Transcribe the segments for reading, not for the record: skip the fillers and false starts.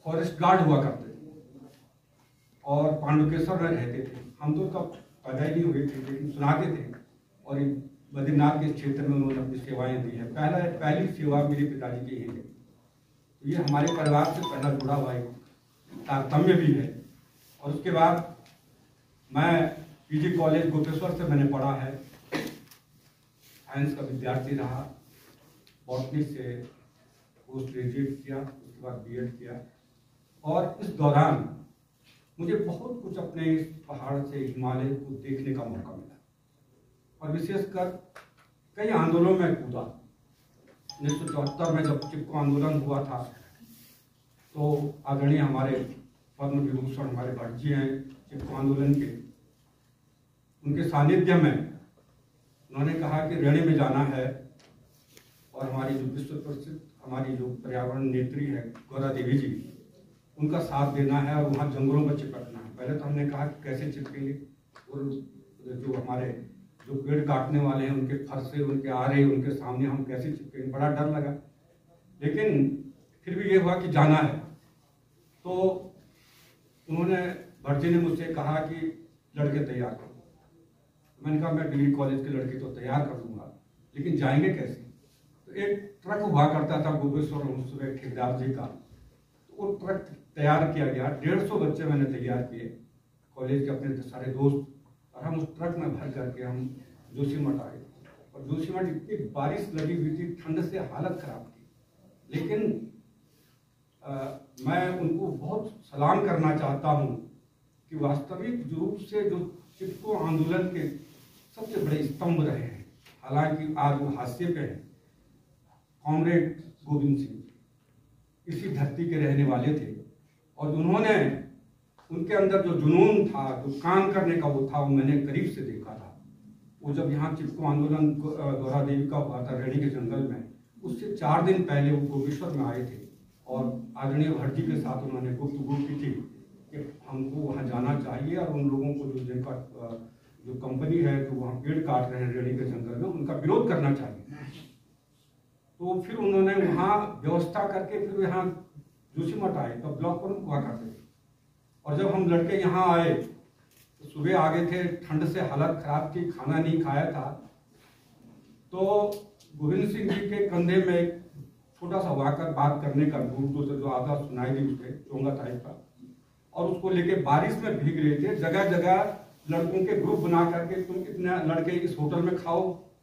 Forest guard हुआ करते थे और पांडुकेश्वर में रहते थे। हम तो तब पैदा ही नहीं हुए थे, लेकिन सुनाते थे। और बद्रीनाथ के क्षेत्र में उन्होंने अपनी सेवाएं दी है। पहली सेवा मेरे पिताजी की ही है। तो ये हमारे परिवार से पहला जुड़ा हुआ एक तारतम्य भी है। और उसके बाद मैं पीजी कॉलेज गोपेश्वर से मैंने पढ़ा है, साइंस का विद्यार्थी रहा। बॉटनी से पोस्ट ग्रेजुएट किया, उसके बाद बीएड किया। और इस दौरान मुझे बहुत कुछ अपने इस पहाड़ से हिमालय को देखने का मौका मिला और विशेषकर कई आंदोलनों में कूदा। 1974 में जब चिपको आंदोलन हुआ था तो आदरणीय हमारे पद्म विभूषण हमारे भट्ट जी हैं चिपको आंदोलन के, उनके सानिध्य में उन्होंने कहा कि रेणे में जाना है और हमारी जो विश्व प्रसिद्ध हमारी जो पर्यावरण नेत्री है गौरा देवी जी, उनका साथ देना है और वहाँ जंगलों पर चिपकना है। पहले तो हमने कहा कि कैसे चिपकेंगे, और जो हमारे जो पेड़ काटने वाले हैं उनके फरसे उनके आरे उनके सामने हम कैसे चिपकेंगे, बड़ा डर लगा। लेकिन फिर भी ये हुआ कि जाना है। तो उन्होंने भट्ट जी ने मुझसे कहा कि लड़के तैयार करो। मैंने कहा मैं डिग्री कॉलेज के लड़के तो तैयार कर दूंगा, लेकिन जाएंगे कैसे। तो एक ट्रक हुआ करता था गोपेश्वर सुबह ठेकेदार जी का, तो वो ट्रक तैयार किया गया। 150 बच्चे मैंने तैयार किए, कॉलेज के अपने सारे दोस्त, और हम उस ट्रक में भर करके हम जोशीमठ आए। और जोशीमठ इतनी बारिश लगी हुई थी, ठंड से हालत खराब थी। लेकिन मैं उनको बहुत सलाम करना चाहता हूँ कि वास्तविक रूप से जो चिपको आंदोलन के सबसे बड़े स्तंभ रहे हैं, हालांकि आज वो हाशिए पे हैं, कॉमरेड गोविंद सिंह इसी धरती के रहने वाले थे। और उन्होंने उनके अंदर जो जुनून था, जो काम करने का वो था, वो मैंने करीब से देखा था। वो जब यहाँ चिपको आंदोलन गौरा देवी का हुआ था रेणी के जंगल में, उससे 4 दिन पहले वो गोपेश्वर में आए थे और आदरणीय भट्ट जी के साथ उन्होंने गुफ्तगू की थी कि हमको वहाँ जाना चाहिए और उन लोगों को जो जिनका जो कंपनी है जो वहाँ पेड़ काट रहे हैं रेणी के जंगल में, उनका विरोध करना चाहिए। तो फिर उन्होंने वहाँ व्यवस्था करके फिर यहाँ जोशीमठ आए, तब ब्लॉक प्रमुख हुआ करते थे। और जब हम लड़के यहाँ आए तो सुबह आ गए थे, ठंड से हालत खराब थी, खाना नहीं खाया था। तो गोविंद सिंह जी के कंधे में एक छोटा सा वाकर बात करने का दूर से जो आधा सुनाई दी उसके चोंगा टाइप का, और उसको लेके बारिश में भीग रहे थे। जगह जगह लड़कों के ग्रुप बना करके तुम इतने लड़के इस होटल में खाओ,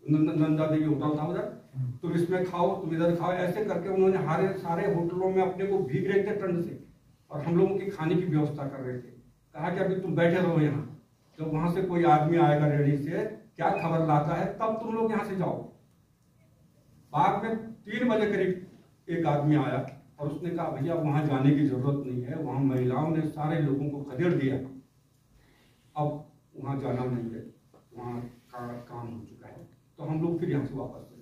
नंदा देवी होटल था उधर, तुम इसमें खाओ, तुम इधर खाओ, ऐसे करके उन्होंने सारे होटलों में अपने को भीग रहे थे ठंड से, और हम लोगों की खाने की व्यवस्था कर रहे थे। कहा कि अभी तुम बैठे रहो यहाँ, जब वहां से कोई आदमी आएगा रेडी से, क्या खबर लाता है, तब तुम लोग यहाँ से जाओ। बाद में 3 बजे करीब एक आदमी आया और उसने कहा भैया वहां जाने की जरूरत नहीं है, वहां महिलाओं ने सारे लोगों को खदेड़ दिया, अब वहां जाना नहीं है, वहां का काम हो चुका है। तो हम लोग फिर यहाँ से वापस चले।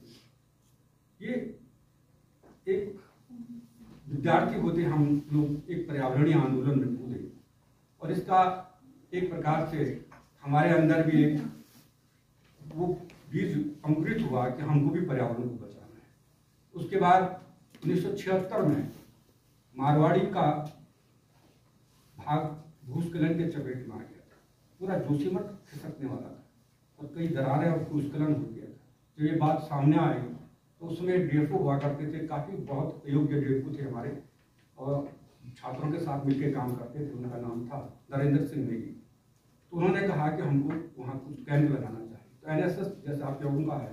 ये एक विद्यार्थी होते हम लोग एक पर्यावरणीय आंदोलन में कूदे, और इसका एक प्रकार से हमारे अंदर भी एक वो बीज अंकुरित हुआ कि हमको भी पर्यावरण को बचाना है। उसके बाद 1976 में मारवाड़ी का भाग भूस्खलन के चपेट में आ गया था। पूरा जोशीमठ खिसकने वाला था और कई दरारें और भूस्खलन हो गया था। जब ये बात सामने आई तो उसमें डेफो हुआ करते थे, काफ़ी बहुत योग्य डेफो थे हमारे, और छात्रों के साथ मिलकर काम करते थे। उनका नाम था नरेंद्र सिंह नेगी। तो उन्होंने कहा कि हमको वहाँ कुछ कैंप लगाना चाहिए। तो एनएसएस जैसे आप लोगों का है,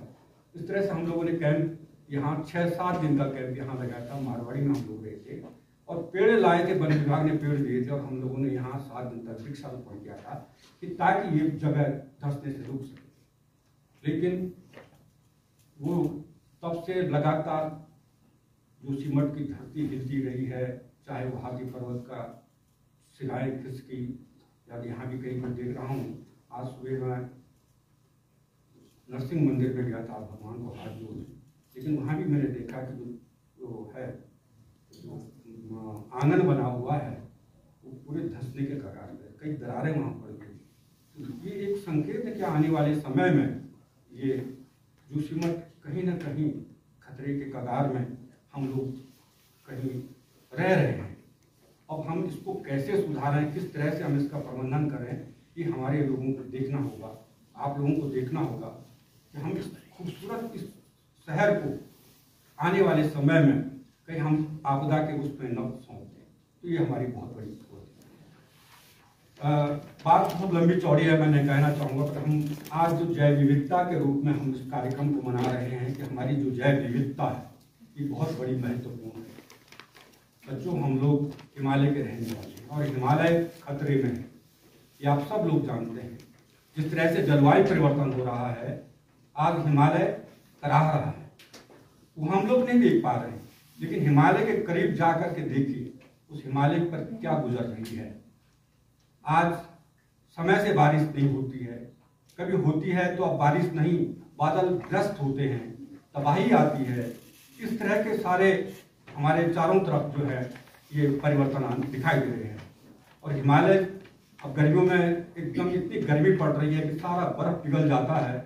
इस तरह से हम लोगों ने कैंप यहाँ 6-7 दिन का कैंप यहाँ लगाया था। मारवाड़ी में हम लोग गए थे और पेड़ लाए थे, वन विभाग ने पेड़ दिए थे, और हम लोगों ने यहाँ 7 दिन तक वृक्षारोपण किया था कि ताकि ये जगह धंसने से रुक सके। लेकिन वो तब से लगातार जोशीमठ की धरती हिलती रही है, चाहे वो हाथी पर्वत का शिलाएं खिसकी, या यहाँ भी कहीं मैं देख रहा हूँ। आज सुबह मैं नरसिंह मंदिर में गया था भगवान को हाथ जोड़ने, लेकिन वहाँ भी मैंने देखा कि जो है जो आंगन बना हुआ है वो पूरे धंसने के कगार में, कई दरारें वहाँ पड़ गई। तो ये एक संकेत है कि आने वाले समय में ये जोशीमठ कहीं ना कहीं खतरे के कगार में हम लोग कहीं रह रहे हैं। कैसे सुधारें, किस तरह से हम इसका प्रबंधन करें, ये हमारे लोगों को देखना होगा, आप लोगों को देखना होगा कि हम इस खूबसूरत इस शहर को आने वाले समय में कहीं हम आपदा के उस पर न सौंप दें। तो ये हमारी बहुत बड़ी बात बहुत लंबी चौड़ी है, मैं नहीं कहना चाहूँगा, पर हम आज जो जैव विविधता के रूप में हम इस कार्यक्रम को मना रहे हैं कि हमारी जो जैव विविधता है ये बहुत बड़ी महत्वपूर्ण है। बच्चों, हम लोग हिमालय के रहने वाले हैं और हिमालय खतरे में है, ये आप सब लोग जानते हैं। जिस तरह से जलवायु परिवर्तन हो रहा है, आज हिमालय कराह रहा है, वो हम लोग नहीं देख पा रहे हैं, लेकिन हिमालय के करीब जाकर के देखिए उस हिमालय पर क्या गुजर रही है। आज समय से बारिश नहीं होती है, कभी होती है तो अब बारिश नहीं, बादल ग्रस्त होते हैं, तबाही आती है। इस तरह के सारे हमारे चारों तरफ जो है ये परिवर्तन दिखाई दे रहे हैं। और हिमालय अब गर्मियों में एकदम इतनी गर्मी पड़ रही है कि सारा बर्फ पिघल जाता है,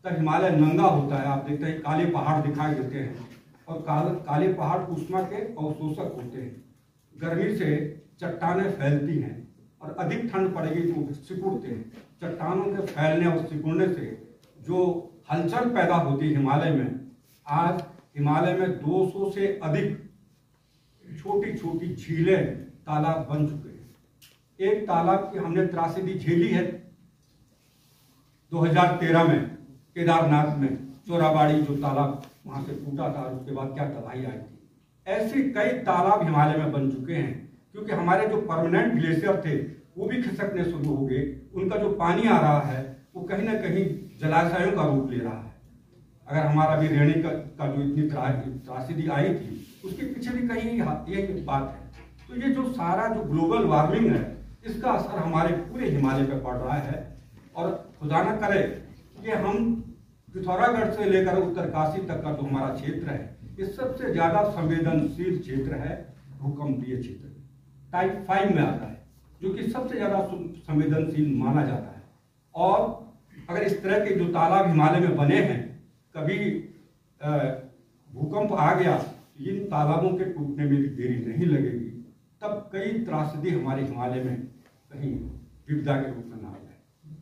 तब हिमालय नंगा होता है। आप देखते हैं काले पहाड़ दिखाई देते हैं और काले पहाड़ ऊष्मा के अवशोषक होते हैं। गर्मी से चट्टानें फैलती हैं और अधिक ठंड पड़ेगी तो सिकुड़ते हैं। चट्टानों के फैलने और सिकुड़ने से जो हलचल पैदा होती है हिमालय में, आज हिमालय में 200 से अधिक छोटी छोटी झीलें, तालाब बन चुके हैं। एक तालाब की हमने त्रासदी झेली है 2013 में केदारनाथ में, चोराबाड़ी जो तालाब वहां से टूटा था, उसके बाद क्या तबाही आई थी। ऐसे कई तालाब हिमालय में बन चुके हैं, क्योंकि हमारे जो परमानेंट ग्लेशियर थे वो भी खिसकने शुरू हो गए। उनका जो पानी आ रहा है वो कहीं ना कहीं जलाशयों का रूप ले रहा है। अगर हमारा भी रेणी का जो इतनी त्रासदी आई थी, उसके पीछे भी कहीं यही बात है। तो ये जो सारा जो ग्लोबल वार्मिंग है, इसका असर हमारे पूरे हिमालय पर पड़ रहा है। और खुदा न करे कि हम पिथौरागढ़ से लेकर उत्तरकाशी तक का जो हमारा क्षेत्र है, ये सबसे ज्यादा संवेदनशील क्षेत्र है, भूकंपीय क्षेत्र टाइप 5 में आता है, जो कि सबसे ज्यादा संवेदनशील माना जाता है। और अगर इस तरह के जो तालाब हिमालय में बने हैं, कभी भूकंप आ गया, इन तालाबों के टूटने में भी देरी नहीं लगेगी, तब कई त्रासदी हमारे हिमालय में कहीं विपदा के रूप में ना आ जाए।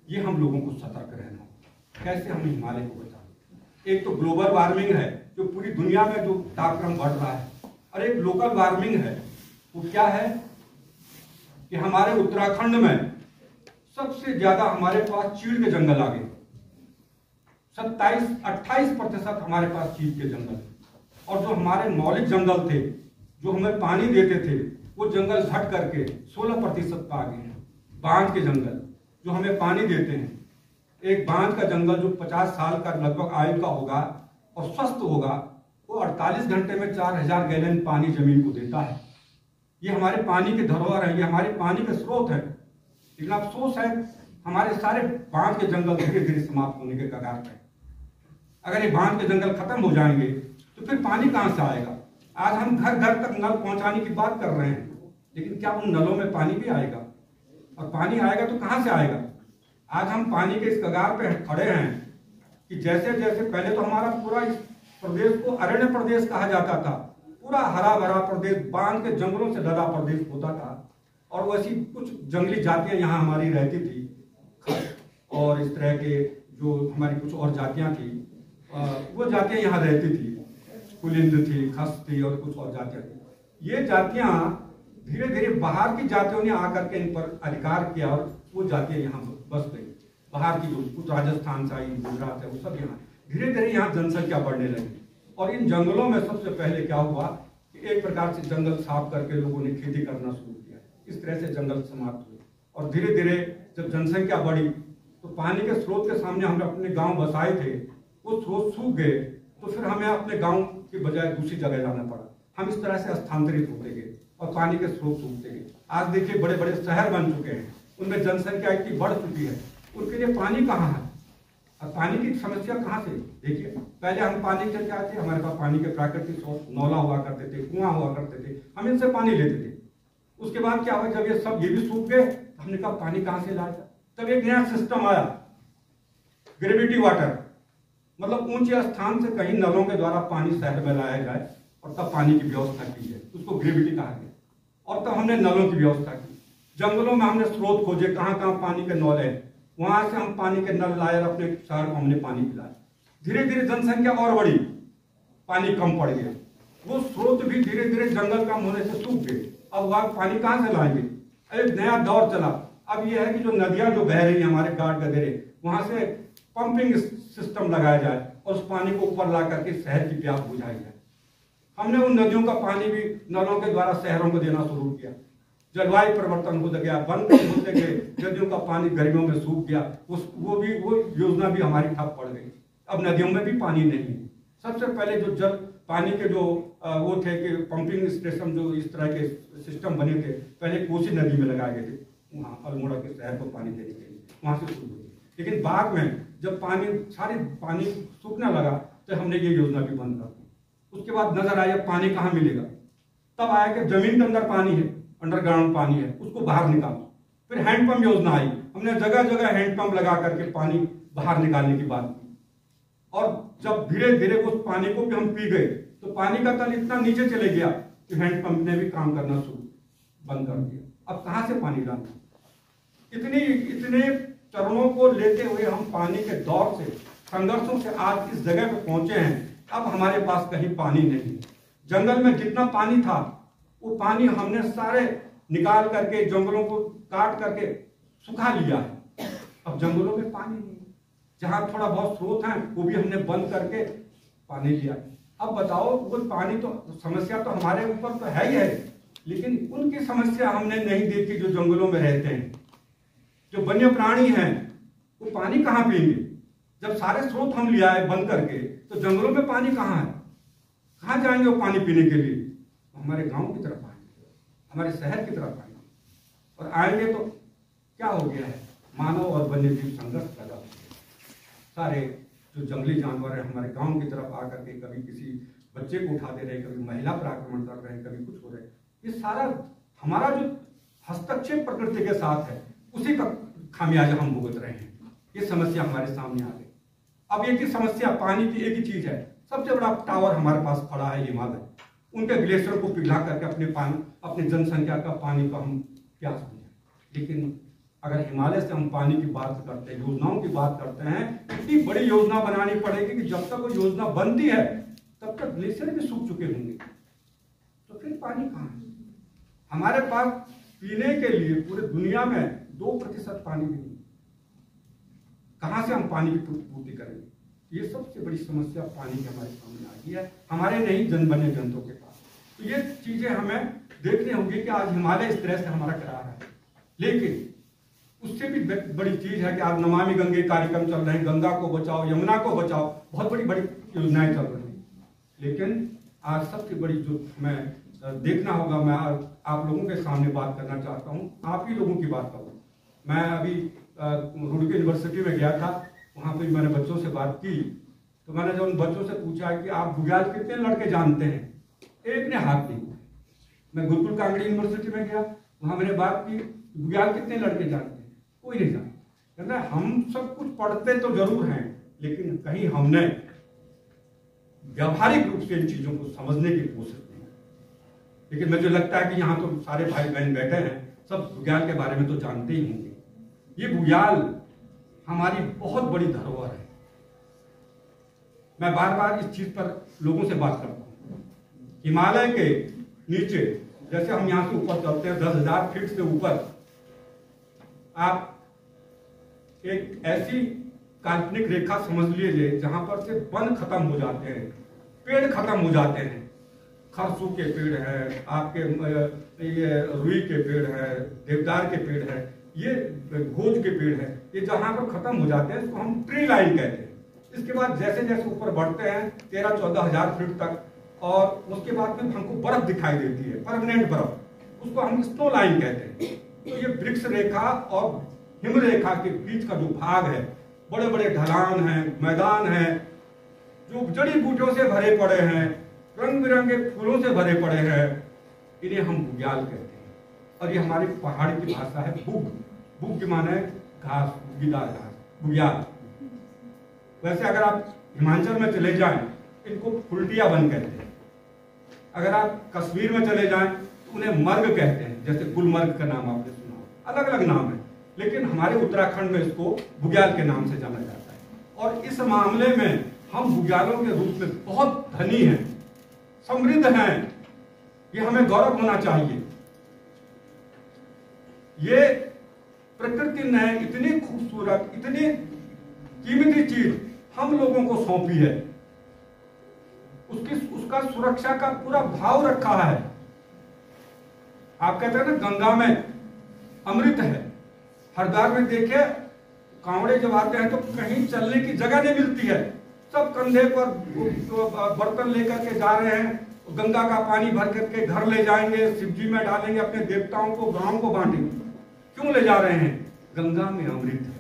ये हम लोगों को सतर्क रहना होगा, कैसे हम हिमालय को बचाएं। एक तो ग्लोबल वार्मिंग है जो पूरी दुनिया में जो तापक्रम बढ़ रहा है, और एक लोकल वार्मिंग है। वो क्या है कि हमारे उत्तराखंड में सबसे ज्यादा हमारे पास चीड़ के जंगल आ गए। 27-28% हमारे पास चीड़ के जंगल, और जो हमारे मौलिक जंगल थे जो हमें पानी देते थे, वो जंगल घट करके 16% पर आ गए हैं। बांध के जंगल जो हमें पानी देते हैं, एक बांध का जंगल जो 50 साल का लगभग आयु का होगा और स्वस्थ होगा, वो 48 घंटे में 4000 गैलन पानी जमीन को देता है। ये हमारे पानी के धरोहर है, ये हमारे पानी के स्रोत है। लेकिन अफसोस है हमारे सारे बांध के जंगल धीरे धीरे समाप्त होने के कगार पर। अगर ये बांध के जंगल खत्म हो जाएंगे तो फिर पानी कहां से आएगा। आज हम घर घर तक नल पहुंचाने की बात कर रहे हैं, लेकिन क्या उन नलों में पानी भी आएगा? और पानी आएगा तो कहां से आएगा? आज हम पानी के इस कगार पे खड़े हैं कि जैसे जैसे पहले तो हमारा पूरा इस प्रदेश को अरण्य प्रदेश कहा जाता था, पूरा हरा भरा प्रदेश, बांध के जंगलों से लदा प्रदेश होता था, और वैसी कुछ जंगली जातियां यहाँ हमारी रहती थी, और इस तरह के जो हमारी कुछ और जातियां थी, वो जातियां यहाँ रहती थी। कुलिंद थी, खस थी और कुछ और जातियां थी। ये जातियां धीरे धीरे बाहर की जातियों ने आकर के इन पर अधिकार किया और वो जातियां यहाँ बस गई। बाहर की जो कुछ राजस्थान से आई, गुजरात है, वो सब यहाँ धीरे धीरे यहाँ जनसंख्या बढ़ने लगी। और इन जंगलों में सबसे पहले क्या हुआ कि एक प्रकार से जंगल साफ करके लोगों ने खेती करना शुरू किया। इस तरह से जंगल समाप्त हुए, और धीरे धीरे जब जनसंख्या बढ़ी तो पानी के स्रोत के सामने हमने अपने गांव बसाए थे, वो स्रोत सूख गए, तो फिर हमें अपने गांव की बजाय दूसरी जगह जाना पड़ा। हम इस तरह से स्थानांतरित होते गए और पानी के स्रोत सूखते गए। आज देखिए बड़े बड़े शहर बन चुके हैं, उनमें जनसंख्या इतनी बढ़ चुकी है, उनके लिए पानी कहाँ है? और पानी की समस्या कहाँ से? देखिए पहले हम पानी से क्या थे, हमारे पास पानी के प्राकृतिक स्रोत नौला हुआ करते थे, कुआं हुआ करते थे, हम इनसे पानी लेते थे। उसके बाद क्या हुआ, जब ये भी सूख गए, हमने कहा पानी कहाँ से लाएगा? तब एक नया सिस्टम आया, ग्रेविटी वाटर, मतलब ऊंचे स्थान से कहीं नलों के द्वारा पानी शहर में लाया जाए और तब पानी की व्यवस्था की जाए, उसको ग्रेविटी कहा गया। और तब हमने नलों की व्यवस्था की। जंगलों में हमने स्रोत खोजे, कहाँ कहाँ पानी के नल है, वहां से हम पानी के नल लाए और अपने शहर को हमने पानी पिलाया। धीरे धीरे जनसंख्या और बढ़ी, पानी कम पड़ गया, वो स्रोत भी धीरे धीरे जंगल कम होने से सूख गए। अब वहां पानी कहाँ से लाएंगे? एक नया दौर चला। अब यह है कि जो नदियां जो बह रही हैं हमारे गाड़ गदेरे, वहां से पंपिंग सिस्टम लगाया जाए और उस पानी को ऊपर ला करके शहर की प्यास बुझाई जाए। हमने उन नदियों का पानी भी नलों के द्वारा शहरों को देना शुरू किया। जलवायु परिवर्तन हो गया, वन होते गए, नदियों का पानी गर्मियों में सूख गया, वो योजना भी हमारी ठप पड़ गई। अब नदियों में भी पानी नहीं है। सबसे पहले जो जल पानी के जो वो थे कि पंपिंग स्टेशन, जो इस तरह के सिस्टम बने थे, पहले कोसी नदी में लगाए गए थे, वहाँ अल्मोड़ा के शहर को पानी देने के लिए, वहां से शुरू हुई। लेकिन बाद में जब पानी सूखने लगा तो हमने ये योजना भी बंद कर दी। उसके बाद नजर आया पानी कहाँ मिलेगा, तब आया कि जमीन के अंदर पानी है, अंडरग्राउंड पानी है, उसको बाहर निकालो। फिर हैंडपंप योजना आई, हमने जगह जगह हैंडपंप लगा करके पानी बाहर निकालने की बात की। और जब धीरे धीरे उस पानी को भी हम पी गए तो पानी का तल इतना नीचे चले गया कि हैंडपंप ने भी काम करना बंद कर दिया। अब कहां से पानी लाना? इतने चरणों को लेते हुए हम पानी के दौर से, संघर्षों से आज इस जगह पे पहुंचे हैं। अब हमारे पास कहीं पानी नहीं। जंगल में जितना पानी था वो पानी हमने सारे निकाल करके, जंगलों को काट करके सुखा लिया है। अब जंगलों में पानी नहीं, जहां थोड़ा बहुत स्रोत है वो भी हमने बंद करके पानी लिया। अब बताओ, वो पानी तो समस्या तो हमारे ऊपर तो है ही है, लेकिन उनकी समस्या हमने नहीं देखी जो जंगलों में रहते हैं। जो वन्य प्राणी हैं वो पानी कहाँ पिएंगे? जब सारे स्रोत हम लिया है बंद करके, तो जंगलों में पानी कहाँ है? कहाँ जाएंगे वो पानी पीने के लिए? हमारे गांव की तरफ आएंगे, हमारे शहर की तरफ आएंगे, और आएंगे तो क्या हो गया है? मानव और वन्य जीव संघर्ष पैदा हो गया। सारे जो जंगली जानवर है हमारे गांव की तरफ आकर के कभी किसी बच्चे को उठा दे रहे, कभी महिला पर आक्रमण कर रहे हैं, कभी कुछ हो रहे हैं। ये सारा हमारा जो हस्तक्षेप प्रकृति के साथ है, उसी का खामियाजा हम भुगत रहे हैं। ये समस्या हमारे सामने आ गई। अब एक ही समस्या, पानी की एक ही चीज है। सबसे बड़ा टावर हमारे पास खड़ा है हिमालय, उनके ग्लेशियर को पिघला करके अपने जनसंख्या का पानी का हम प्यास बुझाएं। लेकिन अगर हिमालय से हम पानी की बात करते हैं, योजनाओं की बात करते हैं, इतनी बड़ी योजना बनानी पड़ेगी कि जब तक वो योजना बनती है तब तक ग्लेशियर भी सूख चुके होंगे, तो फिर पानी कहाँ है? हमारे पास पीने के लिए पूरे दुनिया में 2% पानी भी नहीं। कहां से हम पानी की पूर्ति करेंगे? ये सबसे बड़ी समस्या पानी की हमारे सामने आ गई है, हमारे नहीं वन्य जंतुओं के पास। तो ये चीजें हमें देखनी होगी कि आज हिमालय इस तरह से हमारा करा रहा है, लेकिन उससे भी बड़ी चीज है कि आज नमामि गंगे कार्यक्रम चल रहे हैं, गंगा को बचाओ, यमुना को बचाओ, बहुत बड़ी बड़ी योजनाएं चल रही हैं। लेकिन आज सबसे बड़ी जो हमें देखना होगा, मैं आप लोगों के सामने बात करना चाहता हूँ, आप ही लोगों की बात करूँ। मैं अभी रुड़की यूनिवर्सिटी में गया था, वहाँ पे मैंने बच्चों से बात की, तो मैंने जब उन बच्चों से पूछा कि आप बुग्याल कितने लड़के जानते हैं, एक ने हाथ नहीं उठाया। मैं गुरुकुल कांगड़ी यूनिवर्सिटी में गया, वहाँ मैंने बात की, बुग्याल कितने लड़के जानते हैं, कोई नहीं जानता। कहता हम सब कुछ पढ़ते तो जरूर हैं, लेकिन कहीं हमने व्यावहारिक रूप से इन चीजों को समझने की कोशिश की। लेकिन मुझे लगता है कि यहाँ तो सारे भाई बहन बैठे हैं, सब बुग्याल के बारे में तो जानते ही होंगे। ये बुग्याल हमारी बहुत बड़ी धरोहर है। मैं बार बार इस चीज पर लोगों से बात करता हूँ। हिमालय के नीचे, जैसे हम यहाँ से ऊपर चलते हैं 10,000 फीट से ऊपर, आप एक ऐसी काल्पनिक रेखा समझ लीजिए जहां पर से वन खत्म हो जाते हैं, पेड़ खत्म हो जाते हैं। खरसू के पेड़ है, आपके ये रुई के पेड़ है, देवदार के पेड़ है, ये भोज के पेड़ है, ये जहां पर खत्म हो जाते हैं इसको हम ट्री लाइन कहते हैं। इसके बाद जैसे जैसे ऊपर बढ़ते हैं 13-14,000 फीट तक, और उसके बाद में हमको बर्फ दिखाई देती है, परमानेंट बर्फ, उसको हम स्नो लाइन कहते हैं। तो ये वृक्ष रेखा और हिम रेखा के बीच का जो भाग है, बड़े बड़े ढलान हैं, मैदान हैं, जो जड़ी बूटियों से भरे पड़े हैं, रंग बिरंगे फूलों से भरे पड़े हैं, इन्हें हम बुग्याल कहते हैं। और ये हमारी पहाड़ की भाषा है बुग। बुग के माने घास, बुगीदार घास, बुग्याल। वैसे अगर आप हिमाचल में चले जाएं, इनको फुलटिया वन कहते हैं। अगर आप कश्मीर में चले जाएं तो उन्हें मर्ग कहते हैं। जैसे गुलमर्ग का नाम आपने सुना, अलग अलग नाम है, लेकिन हमारे उत्तराखंड में इसको बुग्याल के नाम से जाना जाता है। और इस मामले में हम बुग्यालों के रूप में बहुत धनी हैं, समृद्ध हैं, ये हमें गौरव होना चाहिए। ये प्रकृति ने इतनी खूबसूरत, इतनी कीमती चीज हम लोगों को सौंपी है, उसका सुरक्षा का पूरा भाव रखा है। आप कहते हैं ना गंगा में अमृत है। हरिद्वार में देखिए, कांवड़े जब आते हैं तो कहीं चलने की जगह नहीं मिलती है, सब कंधे पर बर्तन लेकर के जा रहे हैं, गंगा का पानी भर करके घर ले जाएंगे, शिवजी में डालेंगे, अपने देवताओं को, गांव को बांटेंगे। क्यों ले जा रहे हैं? गंगा में अमृत है।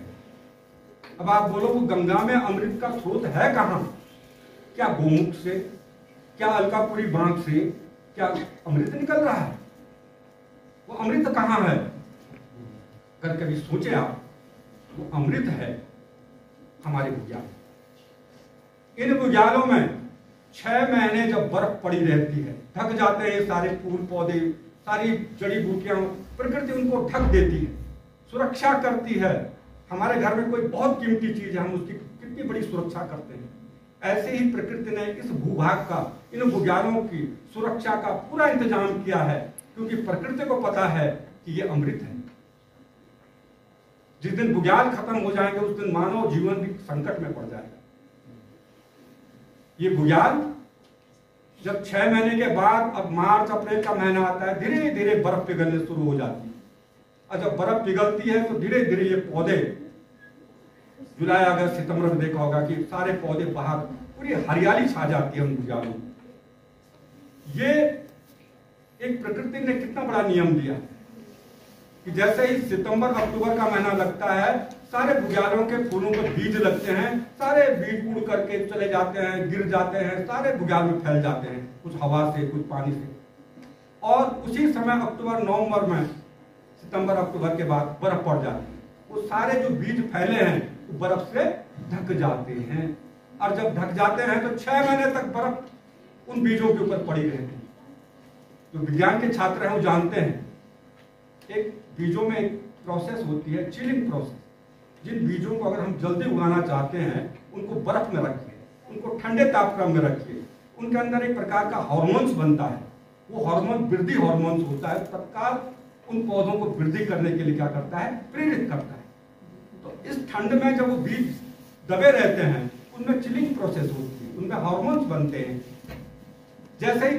अब आप बोलो वो गंगा में अमृत का स्रोत है कहां? क्या गोमुख से, क्या अलकापुरी बांध से क्या अमृत निकल रहा है? वो अमृत कहां है? अगर कभी सोचे आप, वो अमृत है हमारे बुग्याल। इन बुग्यालों में 6 महीने जब बर्फ पड़ी रहती है, ढक जाते हैं सारे फूल पौधे, सारी जड़ी बूटियां, प्रकृति उनको ढक देती है, सुरक्षा करती है। हमारे घर में कोई बहुत कीमती चीज है, हम उसकी कितनी बड़ी सुरक्षा करते हैं। ऐसे ही प्रकृति ने इस भूभाग का, इन बुग्यालों की सुरक्षा का पूरा इंतजाम किया है, क्योंकि प्रकृति को पता है कि ये अमृत है। जिस दिन बुग्याल खत्म हो जाएंगे उस दिन मानव जीवन भी संकट में पड़ जाएगा। ये बुग्याल जब 6 महीने के बाद, अब मार्च अप्रैल का महीना आता है, धीरे धीरे बर्फ पिघलने शुरू हो जाती है। और जब बर्फ पिघलती है तो धीरे धीरे ये पौधे, जुलाई अगस्त सितंबर में देखा होगा कि सारे पौधे बाहर, पूरी हरियाली छा जाती है उन बुग्यालों में। ये एक प्रकृति ने कितना बड़ा नियम दिया कि जैसे ही सितंबर अक्टूबर का महीना लगता है, सारे बुग्यालों के फूलों में बीज लगते हैं, सारे बीज उड़ करके चले जाते हैं, गिर जाते हैं, सारे बुग्याल में फैल जाते हैं, कुछ हवा से, कुछ पानी से। और उसी समय अक्टूबर नवंबर में, सितंबर अक्टूबर के बाद बर्फ पड़ जाती है, वो सारे जो बीज फैले हैं वो बर्फ से ढक जाते हैं। और जब ढक जाते हैं तो 6 महीने तक बर्फ उन बीजों के ऊपर पड़ी रहती है। जो विज्ञान के छात्र हैं वो जानते हैं, एक बीजों में एक प्रोसेस होती है, चिलिंग प्रोसेस। जिन बीजों को अगर हम जल्दी उगाना चाहते हैं, उनको बर्फ में रखिए, उनको ठंडे तापक्रम में रखिए, उनके अंदर एक प्रकार का हार्मोन्स बनता है, वो हार्मोन वृद्धि हार्मोन्स होता है, तत्काल उन पौधों को वृद्धि करने के लिए क्या करता है, प्रेरित करता है। तो इस ठंड में जब वो बीज दबे रहते हैं, उनमें चिलिंग प्रोसेस होती है, उनमें हार्मोन्स बनते हैं। जैसे ही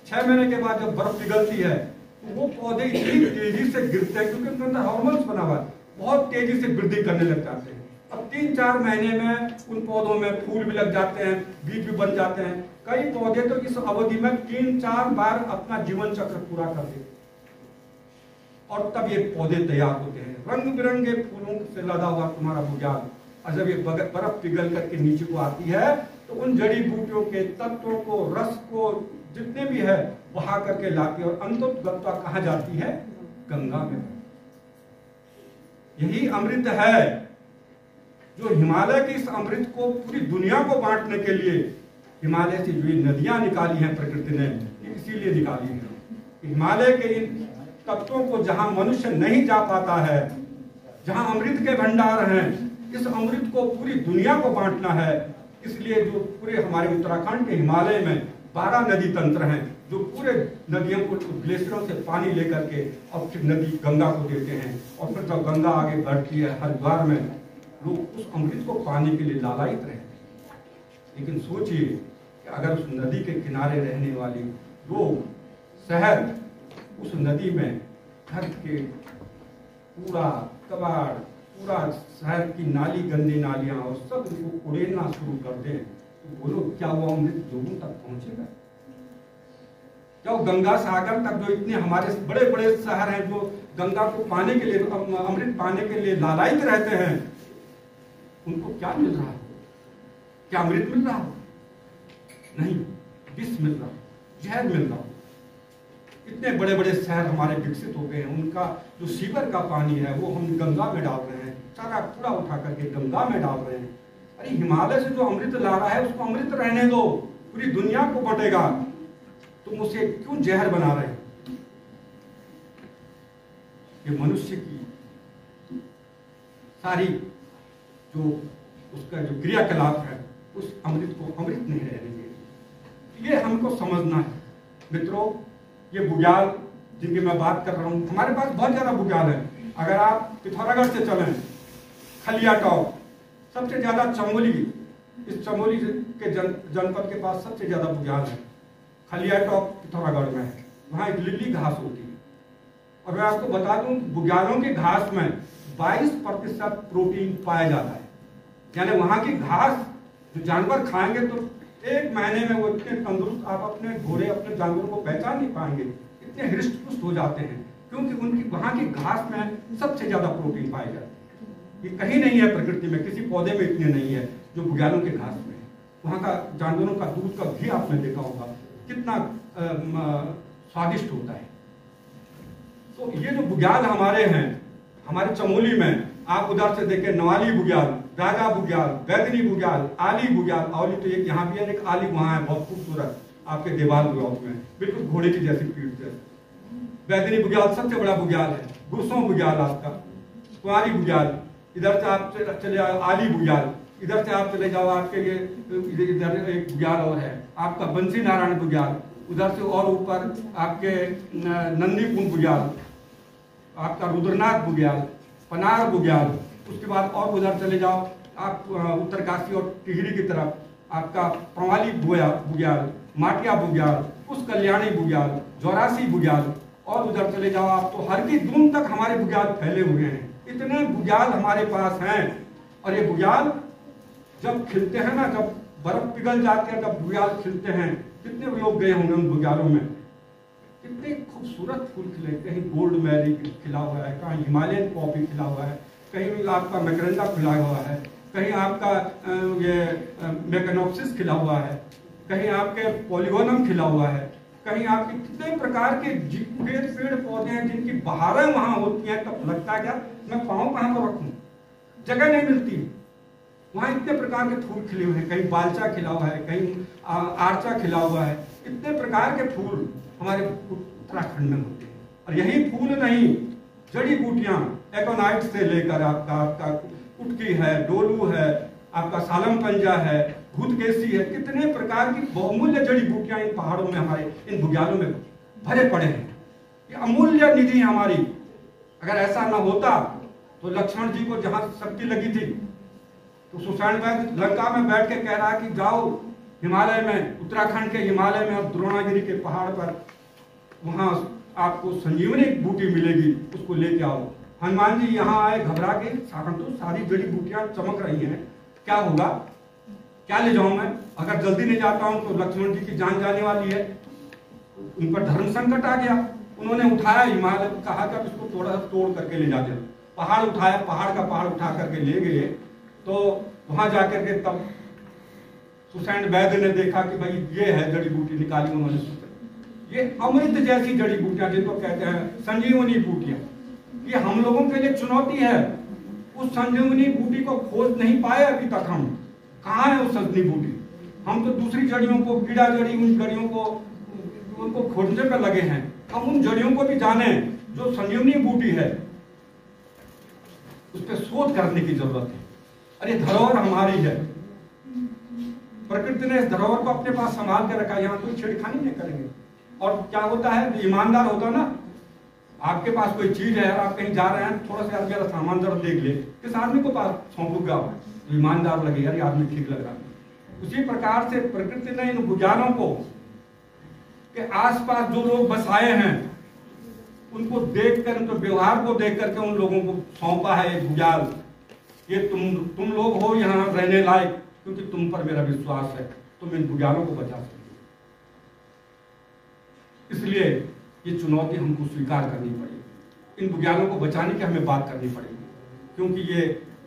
6 महीने के बाद जब बर्फ पिघलती है तो वो पौधे इतनी तेजी से गिरते हैं, क्योंकि उनके अंदर हार्मोन्स बना हुआ है, बहुत तेजी से वृद्धि करने लग जाते हैं। अब 3-4 महीने में उन पौधों में फूल भी लग जाते हैं, बीज भी बन जाते हैं। कई पौधे तो इस अवधि में 3-4 बार अपना जीवन चक्र पूरा कर देते हैं, और तब ये पौधे तैयार होते हैं, रंग बिरंगे फूलों से लदा हुआ तुम्हारा बुग्याल। और जब ये बर्फ पिघल करके नीचे को आती है तो उन जड़ी बूटियों के तत्वों को, रस को, जितने भी है बहा करके लाती है, और अंततः कहाँ जाती है, गंगा में। यही अमृत है जो हिमालय के इस अमृत को पूरी दुनिया को बांटने के लिए हिमालय से जो नदियां निकाली हैं प्रकृति ने, इसीलिए निकाली है। हिमालय के इन तत्वों को जहां मनुष्य नहीं जा पाता है, जहां अमृत के भंडार हैं, इस अमृत को पूरी दुनिया को बांटना है। इसलिए जो पूरे हमारे उत्तराखंड के हिमालय में 12 नदी तंत्र हैं, जो पूरे नदियों को, ग्लेशियरों से पानी लेकर के और फिर नदी गंगा को देते हैं, और फिर जब गंगा आगे बढ़ती है हरिद्वार में, लोग उस अमृत को पाने के लिए लालायित रहते हैं। लेकिन सोचिए कि अगर उस नदी के किनारे रहने वाले लोग, शहर उस नदी में घर के कूड़ा कबाड़, पूरा शहर की नाली, गंदी नालियां और सब उसको उड़ेलना शुरू कर दें, तो बोलो क्या वो अमृत लोगों तक पहुंचेगा? क्या वो गंगा सागर तक, जो इतने हमारे बड़े बड़े शहर हैं जो गंगा को पाने के लिए, अमृत पाने के लिए लालायित रहते हैं, उनको क्या मिल रहा है? क्या अमृत मिल रहा है? नहीं, विष मिल रहा, जहर मिल रहा। इतने बड़े बड़े शहर हमारे विकसित हो गए हैं, उनका जो सीवर का पानी है वो हम गंगा में डाल रहे हैं, सारा कूड़ा उठा करके गंगा में डाल रहे हैं। अरे हिमालय से जो अमृत ला रहा है उसको अमृत रहने दो, पूरी दुनिया को बटेगा, तुम उसे क्यों जहर बना रहे हो? ये मनुष्य की सारी जो उसका जो क्रियाकलाप है उस अमृत को अमृत नहीं रहने देगी। ये हमको समझना है मित्रों। ये बुग्याल जिनकी मैं बात कर रहा हूँ, हमारे पास बहुत ज्यादा बुग्याल है। अगर आप पिथौरागढ़ से चलें, खलिया टॉप, सबसे ज्यादा चमोली, इस चमोली के जनपद के पास सबसे ज्यादा बुग्याल है। खलिया टॉप पिथौरागढ़ में है, वहाँ एक लिली घास होती है। और मैं आपको बता दूं बुग्यालों की घास में 22% प्रोटीन पाया जाता है। यानी वहाँ की घास जो जानवर खाएंगे तो एक महीने में वो इतने तंदुरुस्त, आप अपने घोड़े अपने जानवरों को पहचान नहीं पाएंगे, इतने हृष्ट पुष्ट हो जाते हैं, क्योंकि उनकी वहाँ की घास में सबसे ज्यादा प्रोटीन पाए जाते हैं। ये कहीं नहीं है प्रकृति में, किसी पौधे में इतने नहीं है जो बुग्यालों के घास में है। वहाँ का जानवरों का दूध का घी आपने देखा होगा कितना स्वादिष्ट होता है। तो ये जो बुग्याल हमारे हैं, हमारे चमोली में आप उधर से देखें, नवाली बुग्याल, राजा बुग्याल, बैदनी बुग्याल, आली बुग्याल, आली तो एक यहाँ भी है, एक आली वहाँ है बहुत खूबसूरत आपके देवाल ब्लॉक में, बिल्कुल घोड़े की जैसी पीठ जैसी। बैदनी बुग्याल सबसे बड़ा बुग्याल है। गुरसों बुग्याल आपका, कुंवारी बुग्याल, इधर से आप चले जाओ आली बुग्याल, इधर से आप चले जाओ आपके ये इधर एक बुग्याल और है आपका बंसी नारायण बुग्याल, उधर से और ऊपर आपके नंदीकुंड बुग्याल, आपका रुद्रनाथ बुग्याल, पनार बुग्याल, उसके बाद और उधर चले जाओ आप उत्तरकाशी और टिहरी की तरफ, आपका प्रवाली बुग्याल, माटिया बुग्याल, उस कल्याणी बुग्याल, चौरासी बुग्याल, और उधर चले जाओ आप तो हर की दून तक हमारे बुग्याल फैले हुए हैं। इतने बुग्याल हमारे पास हैं। और ये बुग्याल जब खिलते हैं ना, जब बर्फ पिघल जाते हैं तब बुग्याल खिलते हैं। कितने लोग गए होंगे उन बुग्यालों में, कितने खूबसूरत फूल खिले, कहीं गोल्ड मैरी खिला हुआ है, कहीं हिमालयन पॉपी खिला हुआ है, कहीं आपका मैकरेंडा खिला हुआ है, कहीं आपका ये मैकेनोप्सिस खिला हुआ है, कहीं आपके पॉलीगोनम खिला हुआ है, कहीं आपके कितने प्रकार के पेड़ पौधे हैं जिनकी बहारें वहां होती हैं। तब लगता है क्या मैं पाँव कहाँ पर रखूं, जगह नहीं मिलती। वहां इतने प्रकार के फूल खिले हुए हैं, कहीं बालचा खिला हुआ है, कहीं आरचा खिला हुआ है। इतने प्रकार के फूल हमारे उत्तराखंड में होते हैं। और यही फूल नहीं, जड़ी बूटियां एकोनाइट से लेकर आपका कुटकी है, डोलू है, आपका सालम पंजा है, भूतकेसी है, कितने प्रकार की बहुमूल्य जड़ी बूटियां इन पहाड़ों में हमारे इन बुग्यालों में भरे पड़े हैं। ये अमूल्य निधि हमारी। अगर ऐसा न होता तो लक्ष्मण जी को जहां शक्ति लगी थी तो सुषैण वैद्य लंका में बैठ के कह रहा है कि जाओ हिमालय में, उत्तराखंड के हिमालय में और द्रोणागिरी के पहाड़ पर, वहां आपको संजीवनी बूटी मिलेगी, उसको लेके आओ। हनुमान जी यहाँ आए घबरा के, तो सारी जड़ी बूटियां चमक रही हैं, क्या होगा, क्या ले जाऊं मैं, अगर जल्दी नहीं जाता हूं तो लक्ष्मण जी की जान जाने वाली है। उन पर धर्म संकट आ गया। उन्होंने उठाया हिमालय, कहा कि इसको थोड़ा तोड़ करके ले जाते, पहाड़ उठाया, पहाड़ का पहाड़ उठा करके ले गए। तो वहां जाकर के तब सुषैण वैद्य ने देखा कि भाई ये है जड़ी बूटी, निकाली उन्होंने, ये अमृत जैसी जड़ी बूटियां जिनको कहते हैं संजीवनी बूटियां, ये हम लोगों के लिए चुनौती है। उस संजीवनी बूटी को खोज नहीं पाए अभी तक हम, कहाँ है वो संजीवनी बूटी। हम तो दूसरी जड़ियों को, कीड़ा जड़ी, उन जड़ियों को उनको खोजने पर लगे हैं। हम उन जड़ियों को भी जाने जो संजीवनी बूटी है, उस पर शोध करने की जरूरत है। अरे धरोहर हमारी है, प्रकृति ने इस धरोहर को अपने पास संभाल के रखा, यहाँ कोई छेड़खानी नहीं करेंगे। और क्या होता है, ईमानदार होता ना, आपके पास कोई चीज है, आप कहीं जा रहे हैं, थोड़ा सा मेरा सामान जरा देख ले, किस आदमी को पास सौंपूगा, ईमानदार लगे यार ये आदमी ठीक लग रहा है। उसी प्रकार से प्रकृति ने इन बुग्यालों को के आसपास जो लोग बसाए हैं उनको देखकर, उनके व्यवहार को देख करके उन लोगों को सौंपा है बुग्याल, ये तुम लोग हो यहाँ रहने लायक, क्योंकि तुम पर मेरा विश्वास है, तुम इन बुग्यालों को बचा सकते हो। इसलिए ये चुनौती हमको स्वीकार करनी पड़ेगी, इन बुग्यालों को बचाने की हमें बात करनी पड़ेगी, क्योंकि ये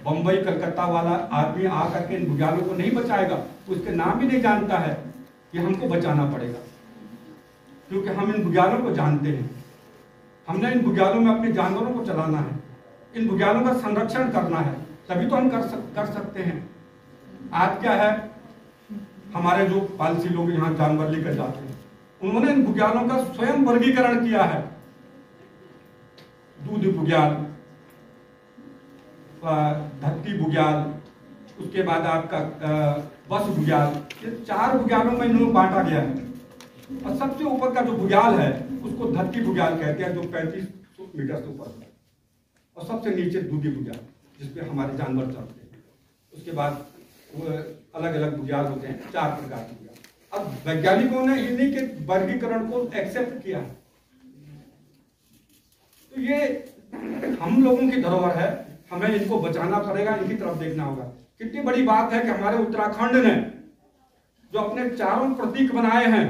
बंबई कलकत्ता वाला आदमी आकर के इन बुग्यालों को नहीं बचाएगा, तो उसके नाम भी नहीं जानता है। ये हमको बचाना पड़ेगा, क्योंकि हम इन बुग्यालों को जानते हैं। हमने इन बुग्यालों में अपने जानवरों को चलाना है, इन बुग्यालों का संरक्षण करना है, तभी तो हम कर सकते हैं। आज क्या है, हमारे जो पालसी लोग यहाँ जानवर लेकर जाते हैं, उन्होंने इन बुग्यालों का स्वयं वर्गीकरण किया है। दूध बुग्याल, धरती बुग्याल, उसके बाद आपका बस बुग्याल, ये 4 बुग्यालों में इन्होंने बांटा गया है। और सबसे ऊपर का जो बुग्याल है उसको धरती बुग्याल कहते हैं, जो 35 मीटर से ऊपर है। और सबसे नीचे दूधी बुग्याल, जिसपे हमारे जानवर चलते हैं। उसके बाद वो अलग अलग बुग्याल होते हैं, 4 प्रकार के बुग्याल। अब वैज्ञानिकों ने इन्हीं के वर्गीकरण को एक्सेप्ट किया। तो ये हम लोगों की धरोहर है, हमें इनको बचाना पड़ेगा, इनकी तरफ देखना होगा। कितनी बड़ी बात है कि हमारे उत्तराखंड ने जो अपने चारों प्रतीक बनाए हैं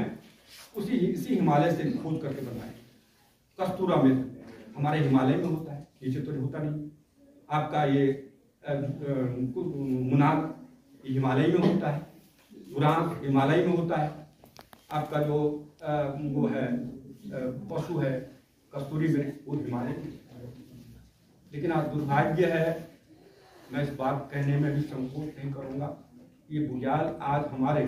इसी हिमालय से खोज करके बनाए। कस्तूरा मृग हमारे हिमालय में होता है, नीचे तो होता नहीं। आपका ये मुनाल हिमालय में होता है, बुरान हिमालय में होता है। आपका जो वो है पशु है कस्तूरी मृग, वो हिमालय में। लेकिन आज दुर्भाग्य है, मैं इस बात कहने में भी संकोच नहीं करूंगा, ये बुग्याल आज हमारे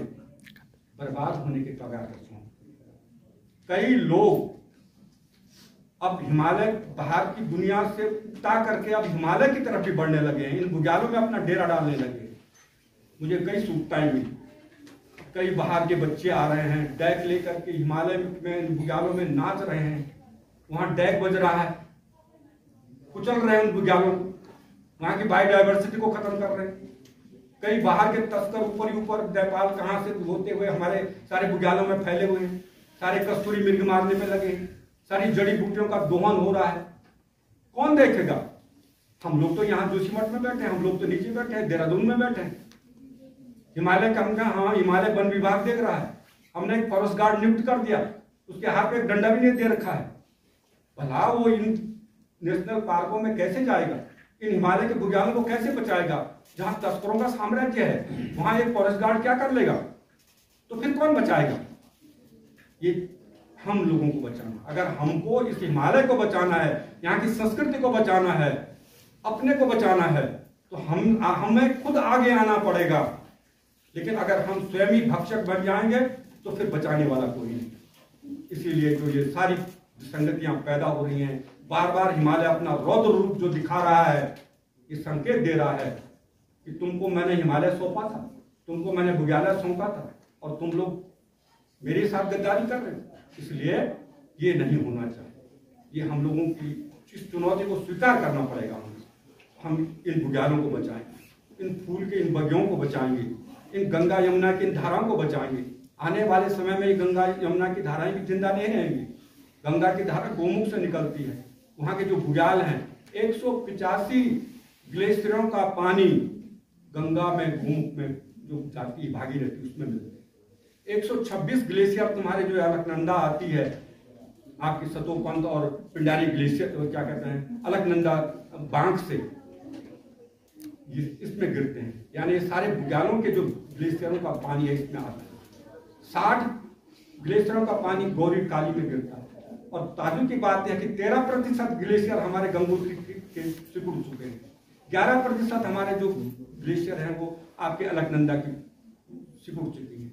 बर्बाद होने के कगार पर हैं। कई लोग अब हिमालय बाहर की दुनिया से उठा करके अब हिमालय की तरफ भी बढ़ने लगे हैं, इन बुग्यालों में अपना डेरा डालने लगे। मुझे कई सूचनाएं मिली, कई बाहर के बच्चे आ रहे हैं डैक लेकर के हिमालय में इन बुग्यालों में नाच रहे हैं। वहां डैक बज रहा है, कुचल रहे हैं उन बुग्यालों को, वहां की बायोडायवर्सिटी को खत्म कर रहे हैं। कई बाहर के तस्कर ऊपर ही ऊपर नेपाल कहां से होते हुए हमारे सारे बुग्यालों में फैले हुए हैं, सारे कस्तूरी मृग मारने में लगे हैं, सारी जड़ी बूटियों का दोहन हो रहा है। कौन देखेगा? हम लोग तो यहाँ जोशीमठ में बैठे हैं, हम लोग तो नीचे बैठे हैं, देहरादून में बैठे हैं। हिमालय का हमका हाँ हिमालय वन विभाग देख रहा है, हमने एक फॉरेस्ट गार्ड नियुक्त कर दिया, उसके हाथ पे एक डंडा भी नहीं दे रखा है। भला वो इन नेशनल पार्कों में कैसे जाएगा, इन हिमालय के बुग्यालों को कैसे बचाएगा? जहां तस्करों का साम्राज्य है वहां एक फॉरेस्ट गार्ड क्या कर लेगा? तो फिर कौन बचाएगा? ये हम लोगों को बचाना। अगर हमको इस हिमालय को बचाना है, यहाँ की संस्कृति को बचाना है, अपने को बचाना है, तो हमें खुद आगे आना पड़ेगा। लेकिन अगर हम स्वयं ही भक्षक बन जाएंगे तो फिर बचाने वाला कोई नहीं। इसीलिए जो ये सारी संगतियां पैदा हो रही हैं, बार बार हिमालय अपना रौद्र रूप जो दिखा रहा है, ये संकेत दे रहा है कि तुमको मैंने हिमालय सौंपा था, तुमको मैंने बुग्याल सौंपा था, और तुम लोग मेरे साथ गद्दारी कर रहे हो। इसलिए ये नहीं होना चाहिए। ये हम लोगों की इस चुनौती को स्वीकार करना पड़ेगा। हम इन बुग्यालों को बचाएंगे, इन फूल के इन बगियों को बचाएंगे, इन गंगा यमुना की इन धाराओं को बचाएंगे। आने वाले समय में ये गंगा यमुना की धाराएं भी जिंदा नहीं रहेंगी। गंगा की धारा गोमुख से निकलती है। वहां के जो बुग्याल हैं, 185 ग्लेशियरों का पानी गंगा में गोमुख में जो जाती है भागीरथी उसमें मिलता है। 126 ग्लेशियर तुम्हारे जो अलकनंदा आती है, आपकी सतोपंत और पिंडारी ग्लेशियर क्या कहते हैं अलकनंदा बांध से इसमें गिरते हैं। यानी सारे बुग्यालों के जो ग्लेशियरों का पानी है इसमें आता है। 60 ग्लेशियरों का पानी गौरी काली में गिरता है। और ताजुब की बात यह कि 13% ग्लेशियर हमारे गंगोत्री के सिकुड़ चुके हैं। 11% हमारे जो ग्लेशियर हैं वो आपके अलकनंदा की सिकुड़ चुकी है,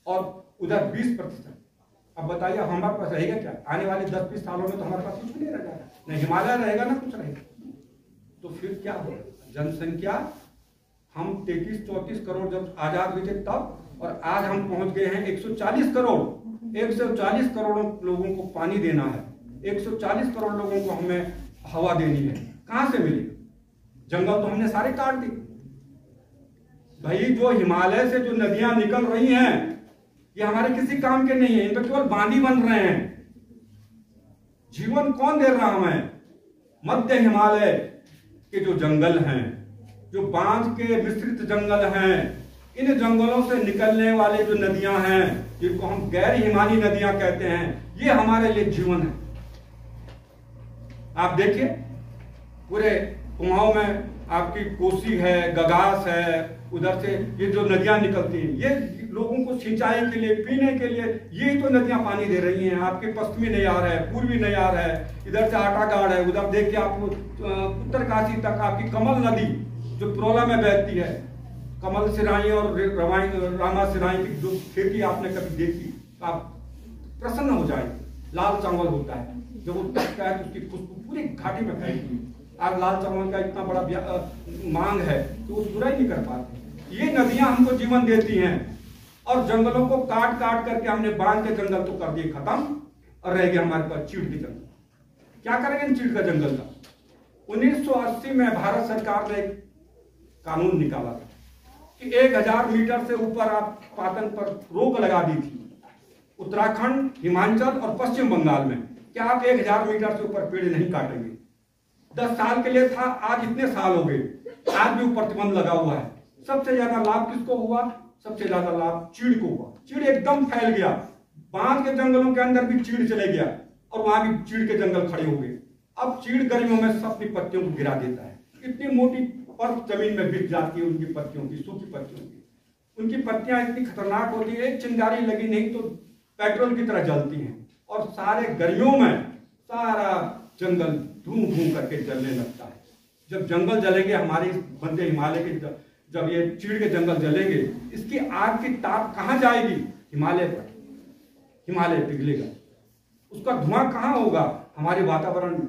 और उधर 20%। अब बताइए हमारे पास रहेगा क्या? आने वाले 10-20 सालों में तो हमारे पास कुछ नहीं रहेगा, न हिमालय रहेगा ना कुछ रहेगा। तो फिर क्या होगा? जनसंख्या हम 33-34 करोड़ जब आजाद हुए थे तब, और आज हम पहुंच गए हैं 140 करोड़। 140 करोड़ लोगों को पानी देना है, 140 करोड़ लोगों को हमें हवा देनी है। कहां से मिलेगी? जंगल तो हमने सारे काट दिए। भाई जो हिमालय से जो नदियां निकल रही हैं ये हमारे किसी काम के नहीं है, इन पर केवल बांधी बन रहे हैं। जीवन कौन दे रहा हमें? मध्य हिमालय के जो जंगल हैं, जो बांध के मिश्रित जंगल हैं, इन जंगलों से निकलने वाले जो नदियां हैं जिनको हम गैर हिमानी नदियां कहते हैं, ये हमारे लिए जीवन है। आप देखिए पूरे कुमाऊं में आपकी कोसी है, गगास है, उधर से ये जो नदियां निकलती हैं ये लोगों को सिंचाई के लिए, पीने के लिए ये तो नदियां पानी दे रही हैं। आपके पश्चिमी नयार है, पूर्वी नयार है, इधर से आटागाड़ है, उधर देखिए आप उत्तरकाशी तक आपकी कमल नदी जो प्रोला में बहती है, कमल सिराई और रामा सिराई की जो खेती आपने कभी देखी, आप प्रसन्न हो जाएंगे। लाल चावल होता है, जब वो तकता है तो उसकी खुशबू पूरी घाटी में फैलती है। आज लाल चावल का इतना बड़ा मांग है तो वो पूरा ही नहीं कर पाते। ये नदियां हमको जीवन देती हैं और जंगलों को काट काट करके हमने बांध के जंगल तो कर दिए खत्म और रह गया हमारे पास चीड़ के जंगल। क्या करेंगे इन चीड़ का जंगल का? 1980 में भारत सरकार ने एक कानून निकाला था कि 1000 मीटर से ऊपर आप पातन पर रोक लगा दी थी उत्तराखंड, हिमाचल और पश्चिम बंगाल में, क्या आप 1000 मीटर से ऊपर पेड़ नहीं काटेंगे। 10 साल के लिए था, आज इतने साल हो गए, आज भी प्रतिबंध लगा हुआ है। सबसे ज्यादा लाभ किसको हुआ? सबसे ज्यादा लाभ चीड़ को हुआ। चीड़ एकदम फैल गया, बांध के जंगलों के अंदर भी चीड़ चले गया और वहां भी चीड़ के जंगल खड़े हो गए। अब चीड़ गर्मियों में सब अपनी पत्तियों को गिरा देता है, इतनी मोटी परत जमीन में बिक जाती है उनकी पत्तियों की, सूखी पत्तियों की। उनकी पत्तियां इतनी खतरनाक होती है, एक चिंगारी लगी नहीं तो पेट्रोल की तरह जलती हैं और सारे गर्मियों में सारा जंगल धूम धूम करके जलने लगता है। जब जंगल जलेंगे, हमारे बनते हिमालय के जब ये चीड़ के जंगल जलेंगे, इसकी आग की ताप कहां जाएगी? हिमालय पर। हिमालय पिघलेगा, उसका धुआं कहां होगा? हमारे वातावरण में।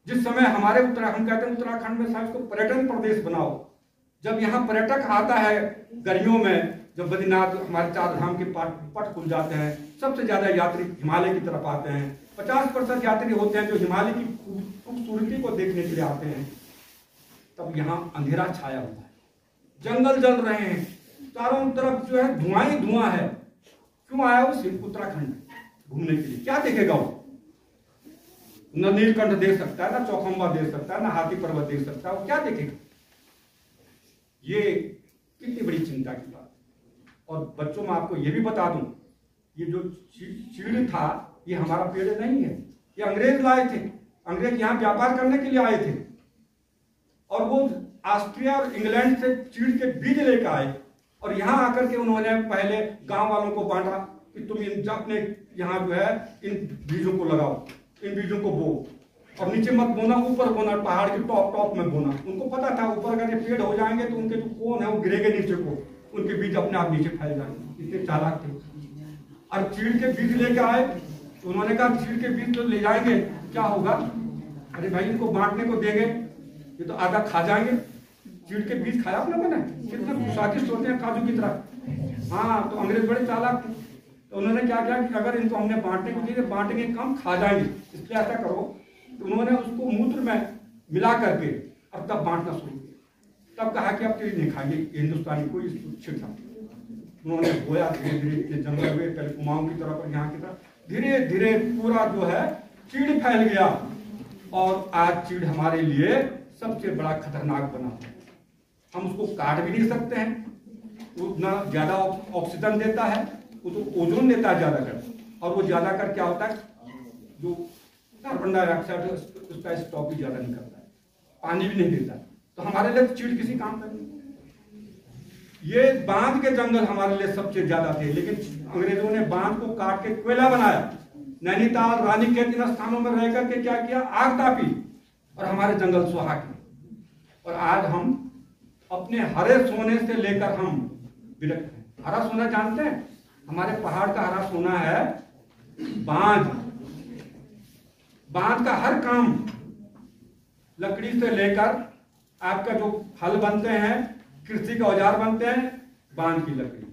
जिस समय हमारे हम कहते हैं उत्तराखंड में साहब इसको पर्यटन प्रदेश बनाओ। जब यहाँ पर्यटक आता है गर्मियों में, जब बद्रीनाथ हमारे 4 धाम के पट खुल जाते हैं, सबसे ज्यादा यात्री हिमालय की तरफ आते हैं। 50% यात्री होते हैं जो हिमालय की खूबसूरती को देखने के लिए आते हैं। तब यहाँ अंधेरा छाया हुआ है, जंगल जल रहे हैं, चारों तरफ जो है धुआं ही धुआं है। क्यों आया वो सिर्फ उत्तराखंड घूमने के लिए? क्या देखेगा वो? न नीलकंठ देख सकता है, ना चौखंबा देख सकता है, ना हाथी पर्वत देख सकता है, वो क्या देखेगा? ये कितनी बड़ी चिंता की बात। और बच्चों में आपको ये भी बता दूं, ये जो चीड़ था ये हमारा पेड़ नहीं है, ये अंग्रेज लाए थे। अंग्रेज यहाँ व्यापार करने के लिए आए थे और वो ऑस्ट्रिया और इंग्लैंड से चीड़ के बीज लेकर आए और यहाँ आकर के उन्होंने पहले गांव वालों को बांटा कि तुम अपने यहाँ जो है इन बीजों को लगाओ, इन बीजों को बो और नीचे मत बोना, ऊपर बोना, पहाड़ के टॉप में बोना। उनको पता था ऊपर अगर ये पेड़ हो जाएंगे तो उनके जो कोन है वो गिरेंगे नीचे को, उनके बीज अपने आप नीचे फैल जाएंगे। इतने चालाक थे। और चीड़ के बीज लेके आए तो उन्होंने कहा चीड़ के बीज तो ले जाएंगे, क्या होगा? अरे भाई इनको बांटने को देंगे, ये तो आधा खा जाएंगे। चीड़ के बीज खाया आपने मैंने, कितने स्वादिष्ट होते हैं काजू की तरह। हाँ, तो अंग्रेज बड़े चालाक थे, तो उन्होंने क्या किया कि अगर इनको हमने बांटने को दिए, बांटेंगे कम, खा जाएंगे, इसलिए ऐसा करो। तो उन्होंने उसको मूत्र में मिला करके और तब बांटना शुरू किया। तब कहा कि अब तो नहीं खाएंगे हिंदुस्तानी कोई छिड़का। उन्होंने बोया, धीरे धीरे जंगल हुए, पहले कुमाऊं की तरफ और यहाँ की तरफ, धीरे धीरे पूरा जो है चीड़ फैल गया और आज चीड़ हमारे लिए सबसे बड़ा खतरनाक बना। हम उसको काट भी नहीं सकते हैं, उतना ज्यादा ऑक्सीजन देता है, वो तो ओजोन देता है ज्यादा कर, और वो ज्यादा कर क्या होता है, जो कार्बन डाइऑक्साइड उसका स्टॉक भी ज्यादा नहीं करता है, पानी भी नहीं देता। तो हमारे लिए चीड़ किसी काम का नहीं। ये बांध के जंगल हमारे लिए सबसे ज्यादा थे, लेकिन अंग्रेजों ने बांध को काट के कोयला बनाया। नैनीताल, रानीखेत इन स्थानों में रह करके क्या किया, आग तापी और हमारे जंगल सुहा किए। और आज हम अपने हरे सोने से लेकर हम विरक्त हैं। हरा सोना जानते हैं? हमारे पहाड़ का हरा सोना है बांध। बांध का हर काम, लकड़ी से लेकर आपका जो हल बनते हैं, कृषि के औजार बनते हैं, बांध की लकड़ी।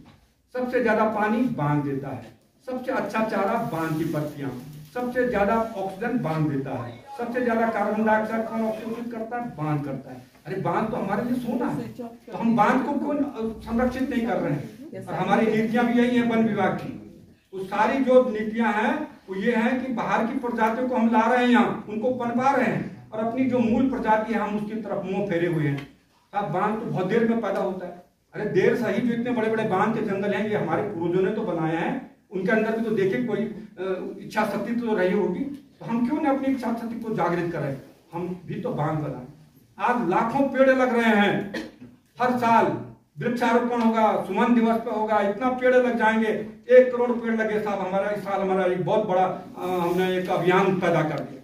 सबसे ज्यादा पानी बांध देता है, सबसे अच्छा चारा बांध की पत्तियां, सबसे ज्यादा ऑक्सीजन बांध देता है, सबसे ज्यादा कार्बन डाइऑक्साइड का ऑक्सीजन करता है बांध करता है। अरे बांध तो हमारे लिए सोना है, तो हम बांध को क्यों संरक्षित नहीं कर रहे हैं? और हमारी नीतियां भी यही है वन विभाग की। तो सारी जो नीतियां हैं वो ये है कि बाहर की प्रजातियों को हम ला रहे हैं यहाँ, उनको पनपा रहे हैं, और अपनी जो मूल प्रजाति है हम उसकी तरफ मुंह फेरे हुए हैं। अब बांध तो बहुत देर में पैदा होता है। अरे देर सही, जो इतने बड़े बड़े बांध के जंगल हैं ये हमारे पूर्वजों ने तो बनाए हैं, उनके अंदर भी तो देखिए कोई इच्छा शक्ति तो रही होगी, तो हम क्यों न अपनी इच्छा शक्ति को जागृत करें, हम भी तो बांध बनाए। आज लाखों पेड़ लग रहे हैं, हर साल वृक्षारोपण होगा, सुमन दिवस पे होगा, इतना पेड़ लग जाएंगे, 1 करोड़ पेड़ लगे साहब। हमारा इस साल हमारा एक बहुत बड़ा हमने एक अभियान पैदा कर दिया।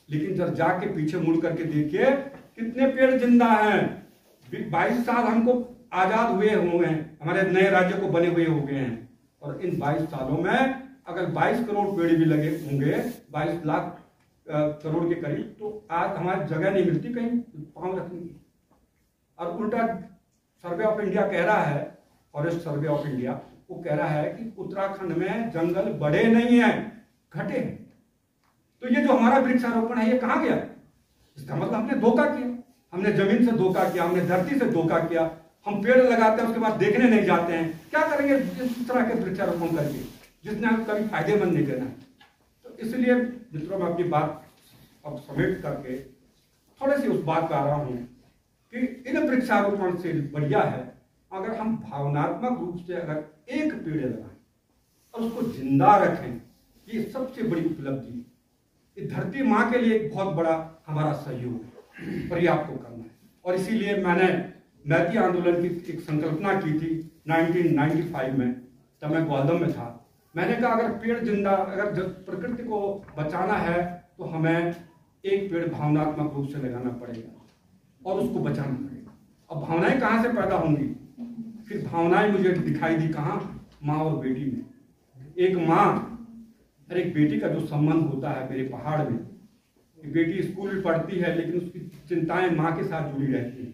लेकिन जब जाके पीछे मुड़ करके देखिए कितने पेड़ जिंदा हैं। 22 साल हमको आजाद हुए हैं, हमारे नए राज्य को बने हुए हो गए हैं, और इन 22 सालों में अगर 22 करोड़ पेड़ भी लगे होंगे, 22 लाख करोड़ के करीब, तो आज हमारी जगह नहीं मिलती कहीं पाँव रखने की। और उल्टा सर्वे ऑफ इंडिया कह रहा है, फॉरेस्ट सर्वे ऑफ इंडिया वो कह रहा है कि उत्तराखंड में जंगल बढ़े नहीं है, घटे हैं। तो ये जो हमारा वृक्षारोपण है ये कहाँ गया? इसका मतलब हमने धोखा किया, हमने जमीन से धोखा किया, हमने धरती से धोखा किया। हम पेड़ लगाते हैं उसके बाद देखने नहीं जाते हैं, क्या करेंगे इस तरह के वृक्षारोपण करके जिसने हम कभी फायदेमंद नहीं करना। तो इसलिए मित्रों मैं अपनी बात अब समेट करके थोड़ी सी उस बात पर आ रहा हूँ कि इन वृक्षारोपण से बढ़िया है अगर हम भावनात्मक रूप से अगर एक पेड़ लगाएं और उसको जिंदा रखें, ये सबसे बड़ी उपलब्धि है। इस धरती माँ के लिए एक बहुत बड़ा हमारा सहयोग है और ये आपको करना है। और इसीलिए मैंने मैती आंदोलन की एक संकल्पना की थी 1995 में, तब मैं ग्वालदम में था। मैंने कहा अगर पेड़ जिंदा, अगर प्रकृति को बचाना है तो हमें एक पेड़ भावनात्मक रूप से लगाना पड़ेगा और उसको बचाना पड़ेगा। अब भावनाएं कहाँ से पैदा होंगी? फिर भावनाएं मुझे दिखाई दी कहाँ? माँ और बेटी में। एक माँ और एक बेटी का जो संबंध होता है मेरे पहाड़ में, बेटी स्कूल में पढ़ती है लेकिन उसकी चिंताएं माँ के साथ जुड़ी रहती हैं।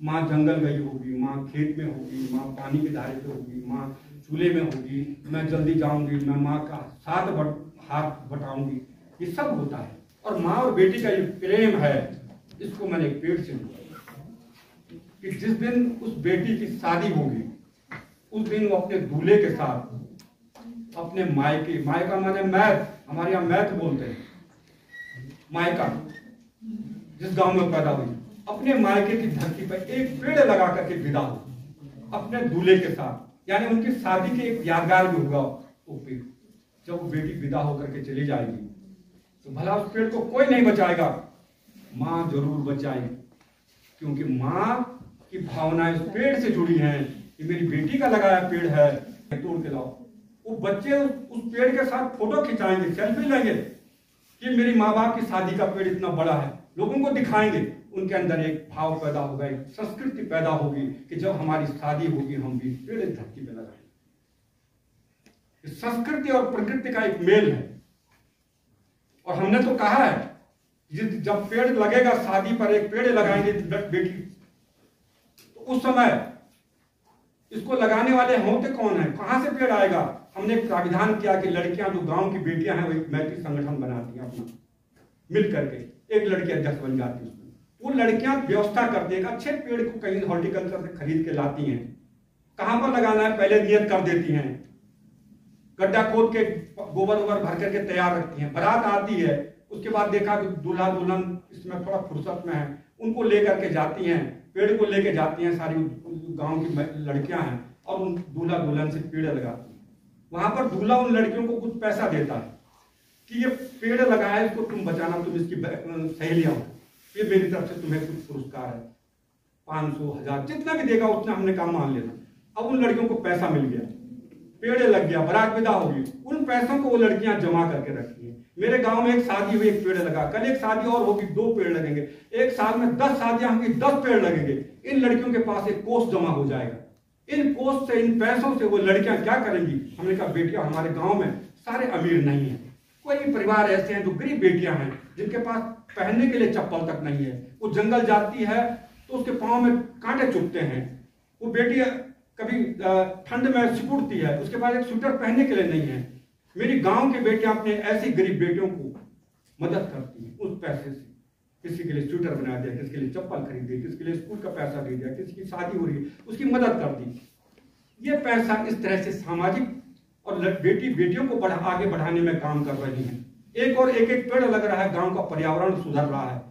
माँ जंगल गई होगी, माँ खेत में होगी, माँ पानी के धारे पे होगी, माँ चूल्हे में होगी, मैं जल्दी जाऊंगी, मैं माँ का हाथ बटाऊंगी, ये सब होता है। और माँ और बेटी का ये प्रेम है, इसको मैंने एक पेड़ से लिया कि जिस दिन उस बेटी की शादी होगी उस दिन वो अपने दूल्हे के साथ अपने मायके, मायका माने मैथ, हमारे यहाँ मैथ बोलते हैं, मायका जिस गांव में पैदा हुई, अपने मायके की धरती पर एक पेड़ लगा करके विदा हो अपने दूल्हे के साथ, यानी उनकी शादी के एक यादगार भी होगा वो पेड़। जब वो बेटी विदा होकर के चली जाएगी तो भला उस पेड़ को कोई नहीं बचाएगा, माँ जरूर बचाएगी, क्योंकि माँ की भावनाएं उस पेड़ से जुड़ी हैं। ये मेरी बेटी का लगाया पेड़ है, तोड़ के लाओ। वो बच्चे उस पेड़ के साथ फोटो खिंचाएंगे, सेल्फी लेंगे कि मेरी माँ बाप की शादी का पेड़ इतना बड़ा है, लोगों को दिखाएंगे। उनके अंदर एक भाव पैदा होगा, एक संस्कृति पैदा होगी कि जब हमारी शादी होगी हम भी पेड़ धरती पे लगाएंगे। संस्कृति और प्रकृति का एक मेल है। और हमने तो कहा है जब पेड़ लगेगा, शादी पर एक पेड़ लगाएंगे बेटी, तो उस समय इसको लगाने वाले होते कौन है, कहां से पेड़ आएगा? हमने एक प्राविधान किया कि लड़कियां जो गांव की बेटियां हैं वो मैत्री संगठन बनाती हैं अपना मिल करके, एक लड़की अध्यक्ष बन जाती है उसमें। वो लड़कियां व्यवस्था करती हैं, अच्छे पेड़ को कहीं हॉर्टिकल्चर से खरीद के लाती हैं, कहां पर लगाना है पहले नियत कर देती हैं, गड्ढा खोद के गोबर वोबर भर करके तैयार रखती हैं। बारात आती है, उसके बाद देखा कि दूल्हा दुल्हन इसमें थोड़ा फुर्सत में है, उनको लेकर के जाती हैं, पेड़ को लेके जाती हैं, सारी गांव की लड़कियां हैं और उन दूल्हा दुल्हन से पेड़ लगाती हैं। वहां पर दूल्हा उन लड़कियों को कुछ पैसा देता है कि ये पेड़ लगाया है, इसको तुम बचाना, तुम इसकी सहेलियां हो, ये मेरी तरफ से तुम्हें कुछ पुरस्कार है, 500 1000 जितना भी देगा उतना हमने काम मान लेना। अब उन लड़कियों को पैसा मिल गया, पेड़ लग गया, बारात विदा होगी, उन पैसों को वो लड़कियां जमा करके रखती हैं। मेरे गांव में एक शादी हुई, एक पेड़ लगा, कल एक शादी और होगी, 2 पेड़ लगेंगे, एक साल में 10 शादियां होंगी, 10 पेड़ लगेंगे। इन लड़कियों के पास एक कोष जमा हो जाएगा, इन कोष से, इन पैसों से वो लड़कियां क्या करेंगी? हमने कहा बेटियां, हमारे गांव में सारे अमीर नहीं है, कोई परिवार ऐसे हैं जो गरीब बेटियां हैं जिनके पास पहनने के लिए चप्पल तक नहीं है, वो जंगल जाती है तो उसके पांव में कांटे चुभते हैं, वो बेटी कभी ठंड में सिकुड़ती है, उसके बाद एक स्वेटर पहनने के लिए नहीं है। मेरी गांव की बेटियां अपने ऐसी गरीब बेटियों को मदद करती हैं उस पैसे से, किसी के लिए स्वेटर बना दिया, किसी के लिए चप्पल खरीद दी, किसी के लिए स्कूल का पैसा दे दिया, किसी की शादी हो रही है उसकी मदद कर दी। ये पैसा इस तरह से सामाजिक और बेटियों को आगे बढ़ाने में काम कर रही है। एक और एक पेड़ लग रहा है, गांव का पर्यावरण सुधर रहा है।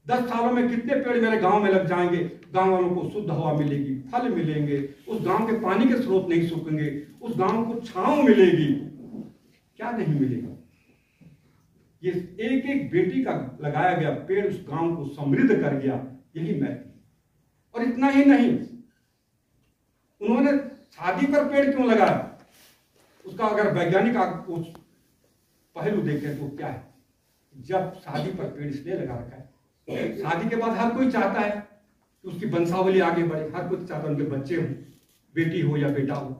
10 सालों में कितने पेड़ मेरे गांव में लग जाएंगे, गांव वालों को शुद्ध हवा मिलेगी, फल मिलेंगे, उस गांव के पानी के स्रोत नहीं सूखेंगे, उस गांव को छांव मिलेगी, क्या नहीं मिलेगा। ये एक एक बेटी का लगाया गया पेड़ उस गांव को समृद्ध कर गया, यही मैत्री। और इतना ही नहीं, उन्होंने शादी पर पेड़ क्यों लगाया, उसका अगर वैज्ञानिक पहलू देखें तो क्या है, जब शादी पर पेड़ इसलिए लगा रखा है, शादी के बाद हर कोई चाहता है कि उसकी वंशावली आगे बढ़े, हर कोई चाहता है उनके बच्चे हो, बेटी हो या बेटा हो,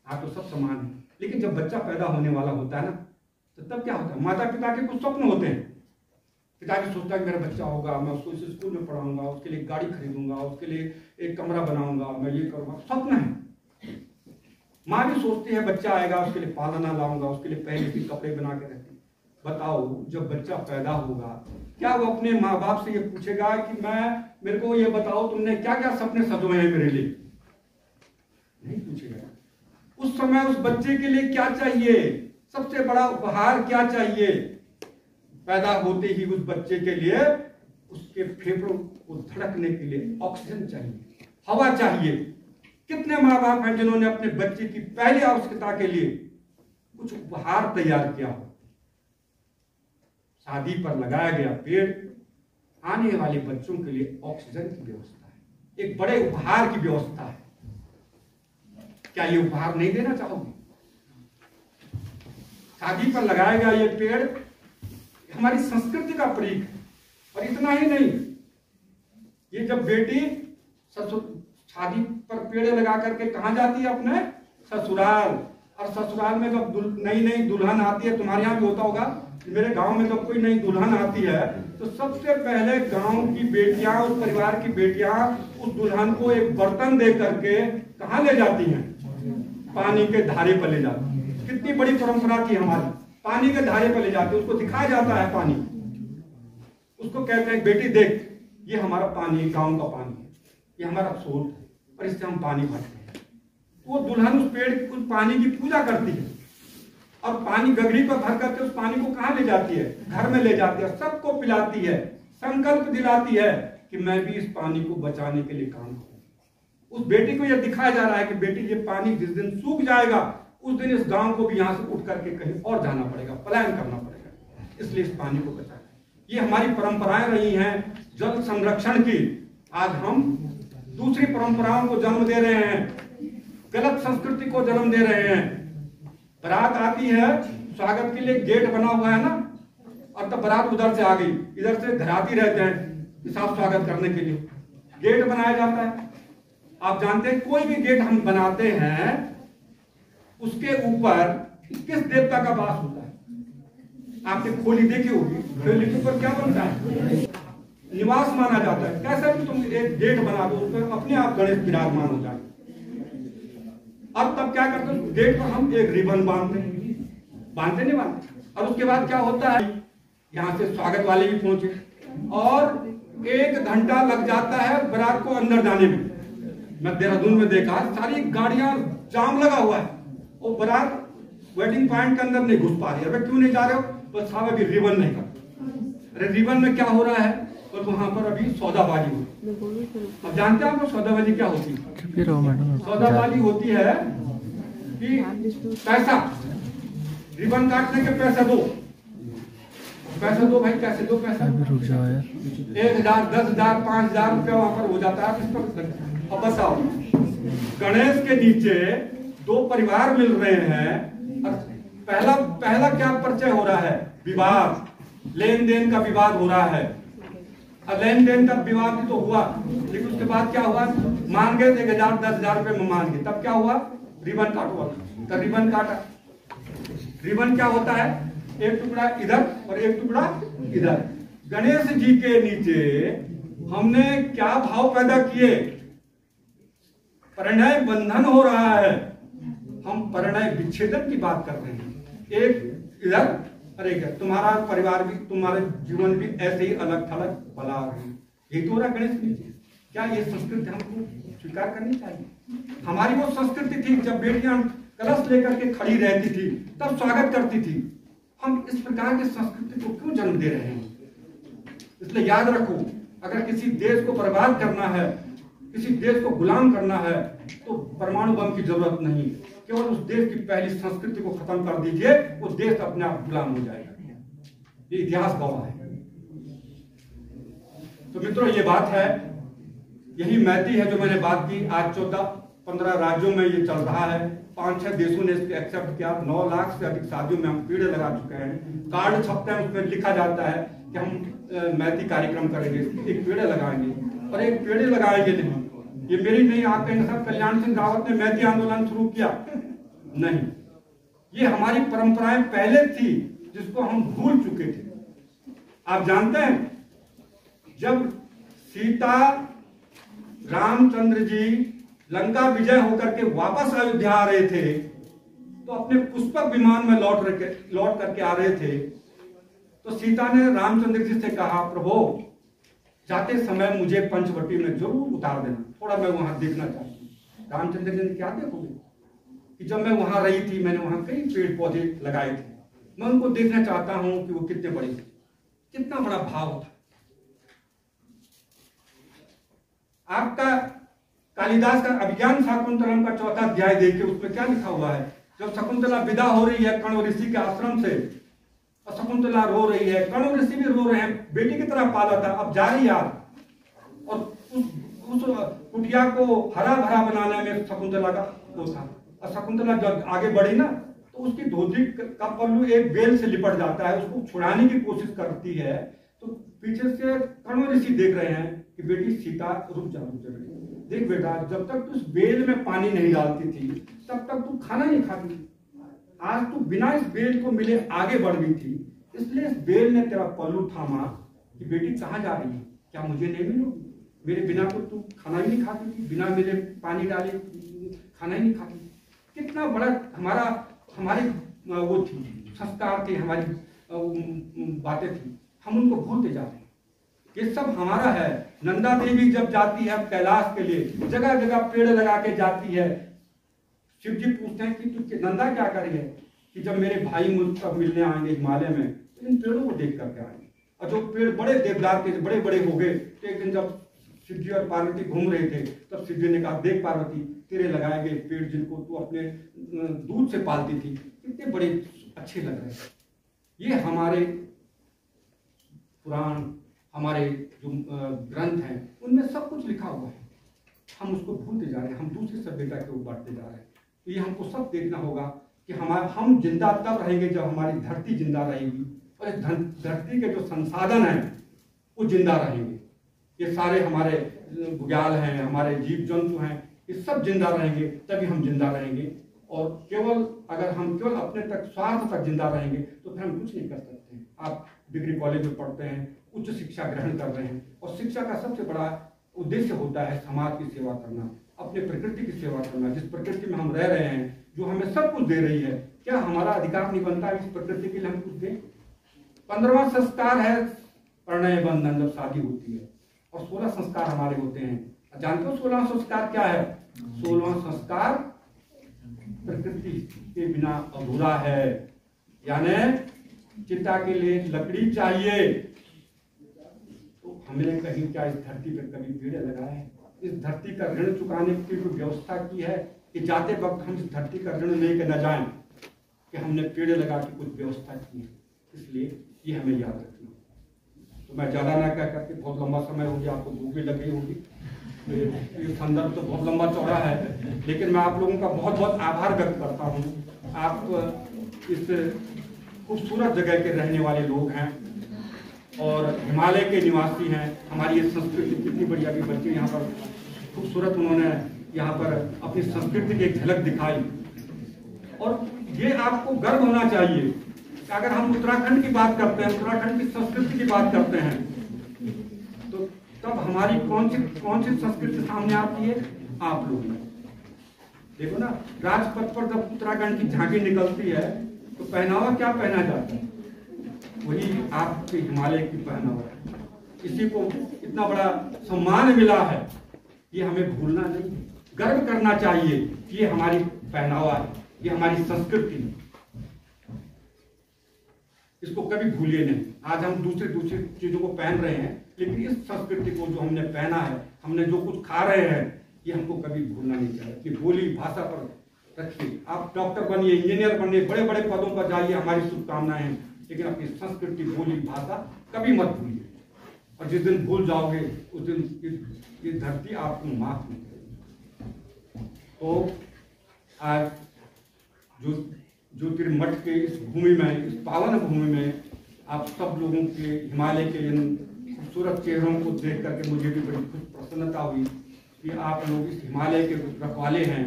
हाँ तो सब समान है। लेकिन जब बच्चा पैदा होने वाला होता है ना, तो तब क्या होता है, माता पिता के कुछ स्वप्न होते हैं। पिताजी सोचता है कि मेरा बच्चा होगा, मैं उसको इस स्कूल में पढ़ाऊंगा, उसके लिए गाड़ी खरीदूंगा, उसके लिए एक कमरा बनाऊंगा, मैं ये करूंगा, स्वप्न है। माँ भी सोचती है बच्चा आएगा, उसके लिए पालना लाऊंगा, उसके लिए पहले से कपड़े बना के रखती। बताओ, जब बच्चा पैदा होगा, क्या वो अपने माँ बाप से ये पूछेगा कि मेरे को ये बताओ तुमने क्या क्या सपने सजोए हैं मेरे लिए? नहीं पूछेगा। उस समय उस बच्चे के लिए क्या चाहिए, सबसे बड़ा उपहार क्या चाहिए? पैदा होते ही उस बच्चे के लिए उसके फेफड़ों को धड़कने के लिए ऑक्सीजन चाहिए, हवा चाहिए। कितने माँ बाप हैं जिन्होंने अपने बच्चे की पहली आवश्यकता के लिए कुछ उपहार तैयार किया हो? शादी पर लगाया गया पेड़ आने वाले बच्चों के लिए ऑक्सीजन की व्यवस्था है, एक बड़े उपहार की व्यवस्था है। क्या ये उपहार नहीं देना चाहोगे? शादी पर लगाया गया ये पेड़ हमारी संस्कृति का प्रतीक है। और इतना ही नहीं, ये जब बेटी शादी पर पेड़ लगा करके कहां जाती है? अपने ससुराल। और ससुराल में जब नई नई दुल्हन आती है, तुम्हारे यहाँ भी होता होगा, मेरे गांव में जब कोई नई दुल्हन आती है तो सबसे पहले गांव की बेटियां, उस परिवार की बेटियां उस दुल्हन को एक बर्तन दे करके कहां ले जाती हैं? पानी के धारे पर ले जाती हैं। कितनी बड़ी परंपरा थी हमारी, पानी के धारे पर ले जाते, उसको दिखाया जाता है पानी, उसको कहते हैं बेटी देख, ये हमारा पानी, गांव का पानी है, ये हमारा स्रोत है और इससे हम पानी भरते हैं। तो वो दुल्हन उस पेड़, उस पानी की पूजा करती है और पानी गगरी पर भर करके उस पानी को कहां ले जाती है? घर में ले जाती है, सबको पिलाती है, संकल्प दिलाती है कि मैं भी इस पानी को बचाने के लिए काम करूं। उस बेटी को यह दिखाया जा रहा है कि बेटी ये पानी जिस दिन सूख जाएगा उस दिन इस गांव को भी यहां से उठ करके कहीं और जाना पड़ेगा, पलायन करना पड़ेगा, इसलिए इस पानी को बचाना। ये हमारी परंपराएं रही हैं जल संरक्षण की। आज हम दूसरी परंपराओं को जन्म दे रहे हैं, गलत संस्कृति को जन्म दे रहे हैं। बारात आती है, स्वागत के लिए गेट बना हुआ है ना, और तब बारात उधर से आ गई, इधर से घराती रहते हैं साफ स्वागत करने के लिए, गेट बनाया जाता है। आप जानते हैं कोई भी गेट हम बनाते हैं उसके ऊपर किस देवता का वास होता है? आपने खोली देखी होगी, खोली के ऊपर क्या बनता है? निवास माना जाता है। कैसे भी तुम एक गेट बना दो, उसमें अपने आप गणेश विराजमान हो जाए। अब तब क्या करते हैं, गेट पर हम एक रिबन बांधते नहीं बांधते, और उसके बाद क्या होता है, यहाँ से स्वागत वाले भी पहुंचे और 1 घंटा लग जाता है बारात को अंदर जाने में। मैं देहरादून में देखा, सारी गाड़ियां जाम लगा हुआ है, वो बारात वेटिंग पॉइंट के अंदर नहीं घुस पा रही है। क्यों नहीं जा रहे हो? बस साहब अभी रिबन नहीं करते। अरे रिबन में क्या हो रहा है? तो वहां पर अभी सौदाबाजी हो रही है। अब जानते हैं आप सौदाबाजी क्या होती है? सौदाबाजी होती है कि पैसा, रिबन काटने के पैसे दो, पैसे दो भाई, कैसे दो पैसा? 1,000, 10,000, 5,000 रुपया वहां पर हो जाता है। अब बताओ, गणेश के नीचे 2 परिवार मिल रहे हैं और पहला क्या परिचय हो रहा है? विवाद, लेन देन का विवाद हो रहा है। और लेन देन का विवाद भी तो हुआ, लेकिन उसके बाद क्या हुआ? मान गए 1,000, 10,000 रुपए में मान गए, तब क्या हुआ? रिबन काटो। तो रिबन काटा। रिबन क्या होता है? एक टुकड़ा इधर और एक टुकड़ा इधर। गणेश जी के नीचे हमने क्या भाव पैदा किए? परिणय बंधन हो रहा है, हम परिणय विच्छेदन की बात कर रहे हैं। एक इधर और एक तुम्हारा परिवार भी, तुम्हारे जीवन भी ऐसे ही अलग थलग बना रहे हैं। यही तो हो रहा गणेश जी। क्या ये संस्कृति हमको स्वीकार करनी चाहिए? हमारी वो संस्कृति थी, जब बेटियां कलश लेकर के खड़ी रहती थी तब स्वागत करती थी। हम इस प्रकार की संस्कृति को क्यों जन्म दे रहे हैं? इसलिए याद रखो, अगर किसी देश को बर्बाद करना है, किसी देश को गुलाम करना है, तो परमाणु बम की जरूरत नहीं, केवल उस देश की पहली संस्कृति को खत्म कर दीजिए, वो देश अपने आप गुलाम हो जाएगा। ये इतिहास गवाह है। तो मित्रों, ये बात है, यही मैती है जो मैंने बात की। आज 14-15 राज्यों में ये चल रहा है, 5-6 देशों ने इसको एक्सेप्ट किया। 9 लाख से अधिक शादियों में हम पेड़ लगा चुके हैं, कार्ड छपते हैं, उसमें लिखा जाता है कि हम मैती कार्यक्रम करेंगे, एक पेड़ लगाएंगे और एक पेड़ लगाएंगे नहीं। ये मेरी नहीं, आप कहेंगे सर कल्याण सिंह रावत ने मैती आंदोलन शुरू किया, नहीं, ये हमारी परंपराएं पहले थी जिसको हम भूल चुके थे। आप जानते हैं जब सीता रामचंद्र जी लंका विजय होकर के वापस अयोध्या आ रहे थे तो अपने पुष्पक विमान में लौट करके आ रहे थे तो सीता ने रामचंद्र जी से कहा, प्रभु जाते समय मुझे पंचवटी में जरूर उतार देना, थोड़ा मैं वहां देखना चाहती हूँ। रामचंद्र जी ने क्या देखोगे कि जब मैं वहां रही थी मैंने वहां कई पेड़ पौधे लगाए थे, मैं उनको देखना चाहता हूं कि वो कितने बड़े, कितना बड़ा भाव था। आपका कालिदास का अभिज्ञान शाकुंतलम का 4वां अध्याय देखिए, उसमें क्या लिखा हुआ है। जब शकुंतला विदा हो रही है कण्व ऋषि के आश्रम से और शकुंतला रो रही है, कण्व ऋषि भी रो रहे हैं, बेटी की तरह पाला था, अब जा रही यार, और उस कुटिया को हरा भरा बनाने में शकुंतला का वो था। और शकुंतला जब आगे बढ़ी ना तो उसकी धोती का पल्लू एक बेल से लिपट जाता है, उसको छुड़ाने की कोशिश करती है तो पीछे से कण्व ऋषि देख रहे हैं कि बेटी सीता रुक जा देख बेटा, जब तक तू इस बेल में पानी नहीं डालती थी तब तक तू खाना नहीं खाती, आज तू बिना इस बेल को मिले आगे बढ़ गई थी, इसलिए इस बेल ने तेरा पल्लू थामा कि बेटी कहाँ जा रही है, क्या मुझे नहीं मिलोगी, मेरे बिना तो तू खाना ही नहीं खाती थी, बिना मेरे पानी डाले खाना ही नहीं खाती। कितना बड़ा हमारी वो थी, संस्कार थे, हमारी बातें थी, हम उनको भूलते जा रहे हैं। ये सब हमारा है। नंदा देवी जब जाती है कैलाश के लिए, जगह जगह पेड़ लगा के जाती है। शिव जी पूछते हैं कि तू नंदा क्या करी है, कि जब मेरे भाई मुझसे मिलने आएंगे हिमालय में तो इन पेड़ों को देख करके आएंगे। और जो पेड़ बड़े देवदार के बड़े बड़े हो गए तो एक दिन जब शिव जी और पार्वती घूम रहे थे तब शिव जी ने कहा, देख पार्वती तेरे लगाए गए पेड़ जिनको तू अपने दूध से पालती थी कितने बड़े अच्छे लग रहे हैं। ये हमारे पुराण, हमारे जो ग्रंथ हैं उनमें सब कुछ लिखा हुआ है, हम उसको भूलते जा रहे हैं, हम दूसरी सभ्यता के ऊपर बढ़ते जा रहे हैं। तो ये हमको सब देखना होगा कि हम जिंदा तब रहेंगे जब हमारी धरती जिंदा रहेगी और इस धरती के जो संसाधन हैं वो जिंदा रहेंगे। ये सारे हमारे बुग्याल हैं, हमारे जीव जंतु हैं, ये सब जिंदा रहेंगे तभी हम जिंदा रहेंगे। और अगर हम केवल अपने तक स्वार्थ तक जिंदा रहेंगे तो फिर हम कुछ नहीं कर सकते। आप डिग्री कॉलेज में पढ़ते हैं, उच्च शिक्षा ग्रहण कर रहे हैं और शिक्षा का सबसे बड़ा उद्देश्य होता है समाज की सेवा करना, अपने प्रकृति की सेवा करना। जिस प्रकृति में हम रह रहे हैं, जो हमें सब कुछ दे रही है, क्या हमारा अधिकार नहीं बनता है इस प्रकृति के लिए हम कुछ दें? 15वां संस्कार है प्रणय बंधन, जब शादी होती है, और 16 संस्कार हमारे होते हैं। जानते हो 16वां संस्कार क्या है? 16वां संस्कार प्रकृति के बिना अधूरा है, यानी चिता के लिए लकड़ी चाहिए। तो हमने कहीं क्या इस धरती पर कभी पेड़ लगाए हैं? इस धरती का ऋण चुकाने की कोई व्यवस्था की है कि जाते वक्त हम इस धरती का ऋण नहीं करना जाएं, कि हमने पेड़ लगा के कुछ व्यवस्था की है? इसलिए ये हमें याद रखना। तो मैं ज्यादा ना कह करके, बहुत लंबा समय हो गया, आपको भूख भी लग गई होगी, ये संदर्भ तो बहुत लंबा चौड़ा है, लेकिन मैं आप लोगों का बहुत बहुत आभार व्यक्त करता हूँ। आप इस खूबसूरत जगह के रहने वाले लोग हैं और हिमालय के निवासी हैं। हमारी ये संस्कृति कितनी बढ़िया, अभी बच्चे यहाँ पर खूबसूरत उन्होंने यहाँ पर अपनी संस्कृति की एक झलक दिखाई। और ये आपको गर्व होना चाहिए कि अगर हम उत्तराखंड की बात करते हैं, उत्तराखंड की संस्कृति की बात करते हैं, तो तब हमारी कौन सी संस्कृति सामने आती है? आप लोग देखो ना, राजपथ पर जब उत्तराखंड की झांकी निकलती है तो पहनावा क्या पहना जाता है? वही आपके हिमालय की पहनावा है। इसी को इतना बड़ा सम्मान मिला है, ये हमें भूलना नहीं, गर्व करना चाहिए कि ये हमारी पहनावा है, ये हमारी संस्कृति है, इसको कभी भूलिए नहीं। आज हम दूसरी चीजों को पहन रहे हैं, लेकिन इस संस्कृति को जो हमने पहना है, हमने जो कुछ खा रहे हैं, ये हमको कभी भूलना नहीं चाहिए। कि बोली भाषा पर रखिए, आप डॉक्टर बनिए, इंजीनियर बनिए, बड़े बड़े पदों पर जाइए, हमारी शुभकामनाएं हैं, लेकिन अपनी संस्कृति, बोली, भाषा कभी मत भूलिए। और जिस दिन भूल जाओगे उस दिन ये धरती आपको माफ नहीं करेगी। तो आज ज्योतिर्मठ के इस भूमि में, इस पावन भूमि में आप सब लोगों के हिमालय के इन खूबसूरत चेहरों को देख करके मुझे भी बड़ी प्रसन्नता हुई कि आप लोग इस हिमालय के रखवाले हैं,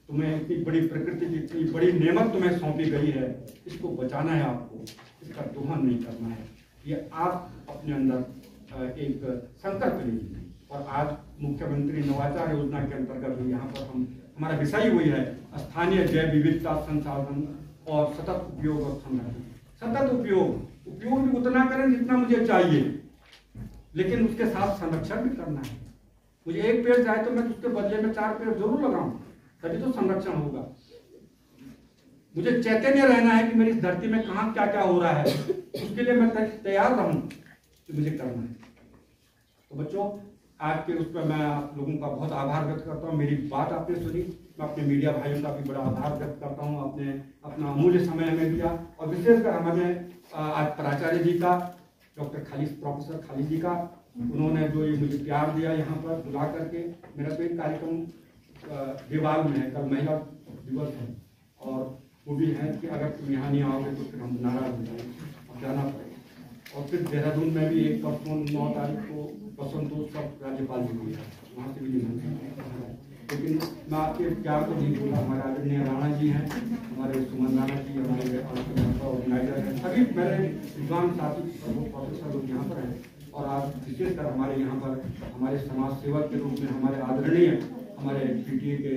तुम्हें इतनी बड़ी प्रकृति की इतनी बड़ी नेमत तुम्हें सौंपी गई है, इसको बचाना है आपको, इसका दोहन नहीं करना है। ये आप अपने अंदर एक संकल्प लीजिए। और आज मुख्यमंत्री नवाचार योजना के अंतर्गत यहाँ पर हमारा विषय वही है, स्थानीय जैव विविधता संसाधन और सतत उपयोग और संरक्षण। सतत उपयोग भी उतना करें जितना मुझे चाहिए, लेकिन उसके साथ संरक्षण भी करना है। मुझे एक पेड़ चाहे तो मैं उसके बदले में 4 पेड़ जरूर लगाऊं, तभी तो संरक्षण होगा। मुझे चैतन्य रहना है कि मेरी इस धरती में कहाँ क्या क्या हो रहा है, उसके लिए मैं तैयार रहूं कि मुझे करना है। तो बच्चों, आज के उस पर मैं आप लोगों का बहुत आभार व्यक्त करता हूँ। मेरी बात आपने सुनी, मैं अपने मीडिया भाइयों का भी बड़ा आभार व्यक्त करता हूँ। आपने अपना अमूल्य समय हमें दिया, और विशेषकर हमें आज प्राचार्य जी का, प्रोफेसर खालिद जी का, उन्होंने जो ये मुझे प्यार दिया यहाँ पर बुला करके। मेरा तो एक कार्यक्रम देवाल में है, कल महिला दिवस है, और वो भी है कि अगर तुम यहाँ नहीं आओगे तो फिर हम नाराज हो जाएंगे, जाना पड़ेगा। और फिर देहरादून में भी एक परसों 9 तारीख को बसंतोत्सव राज्यपाल जी हुई है, वहाँ से भी निमंत्रण। लेकिन मैं आपके प्यार को नहीं भूला। हमारे आदरणीय राणा जी हैं, हमारे सुमन राणा जी, हमारे ऑर्गेनाइजर हैं, सभी मेरे विद्वान साथी प्रोफेसर लोग यहाँ पर हैं। और आज विशेषकर हमारे यहाँ पर हमारे समाज सेवक के रूप में हमारे आदरणीय हमारे PTA के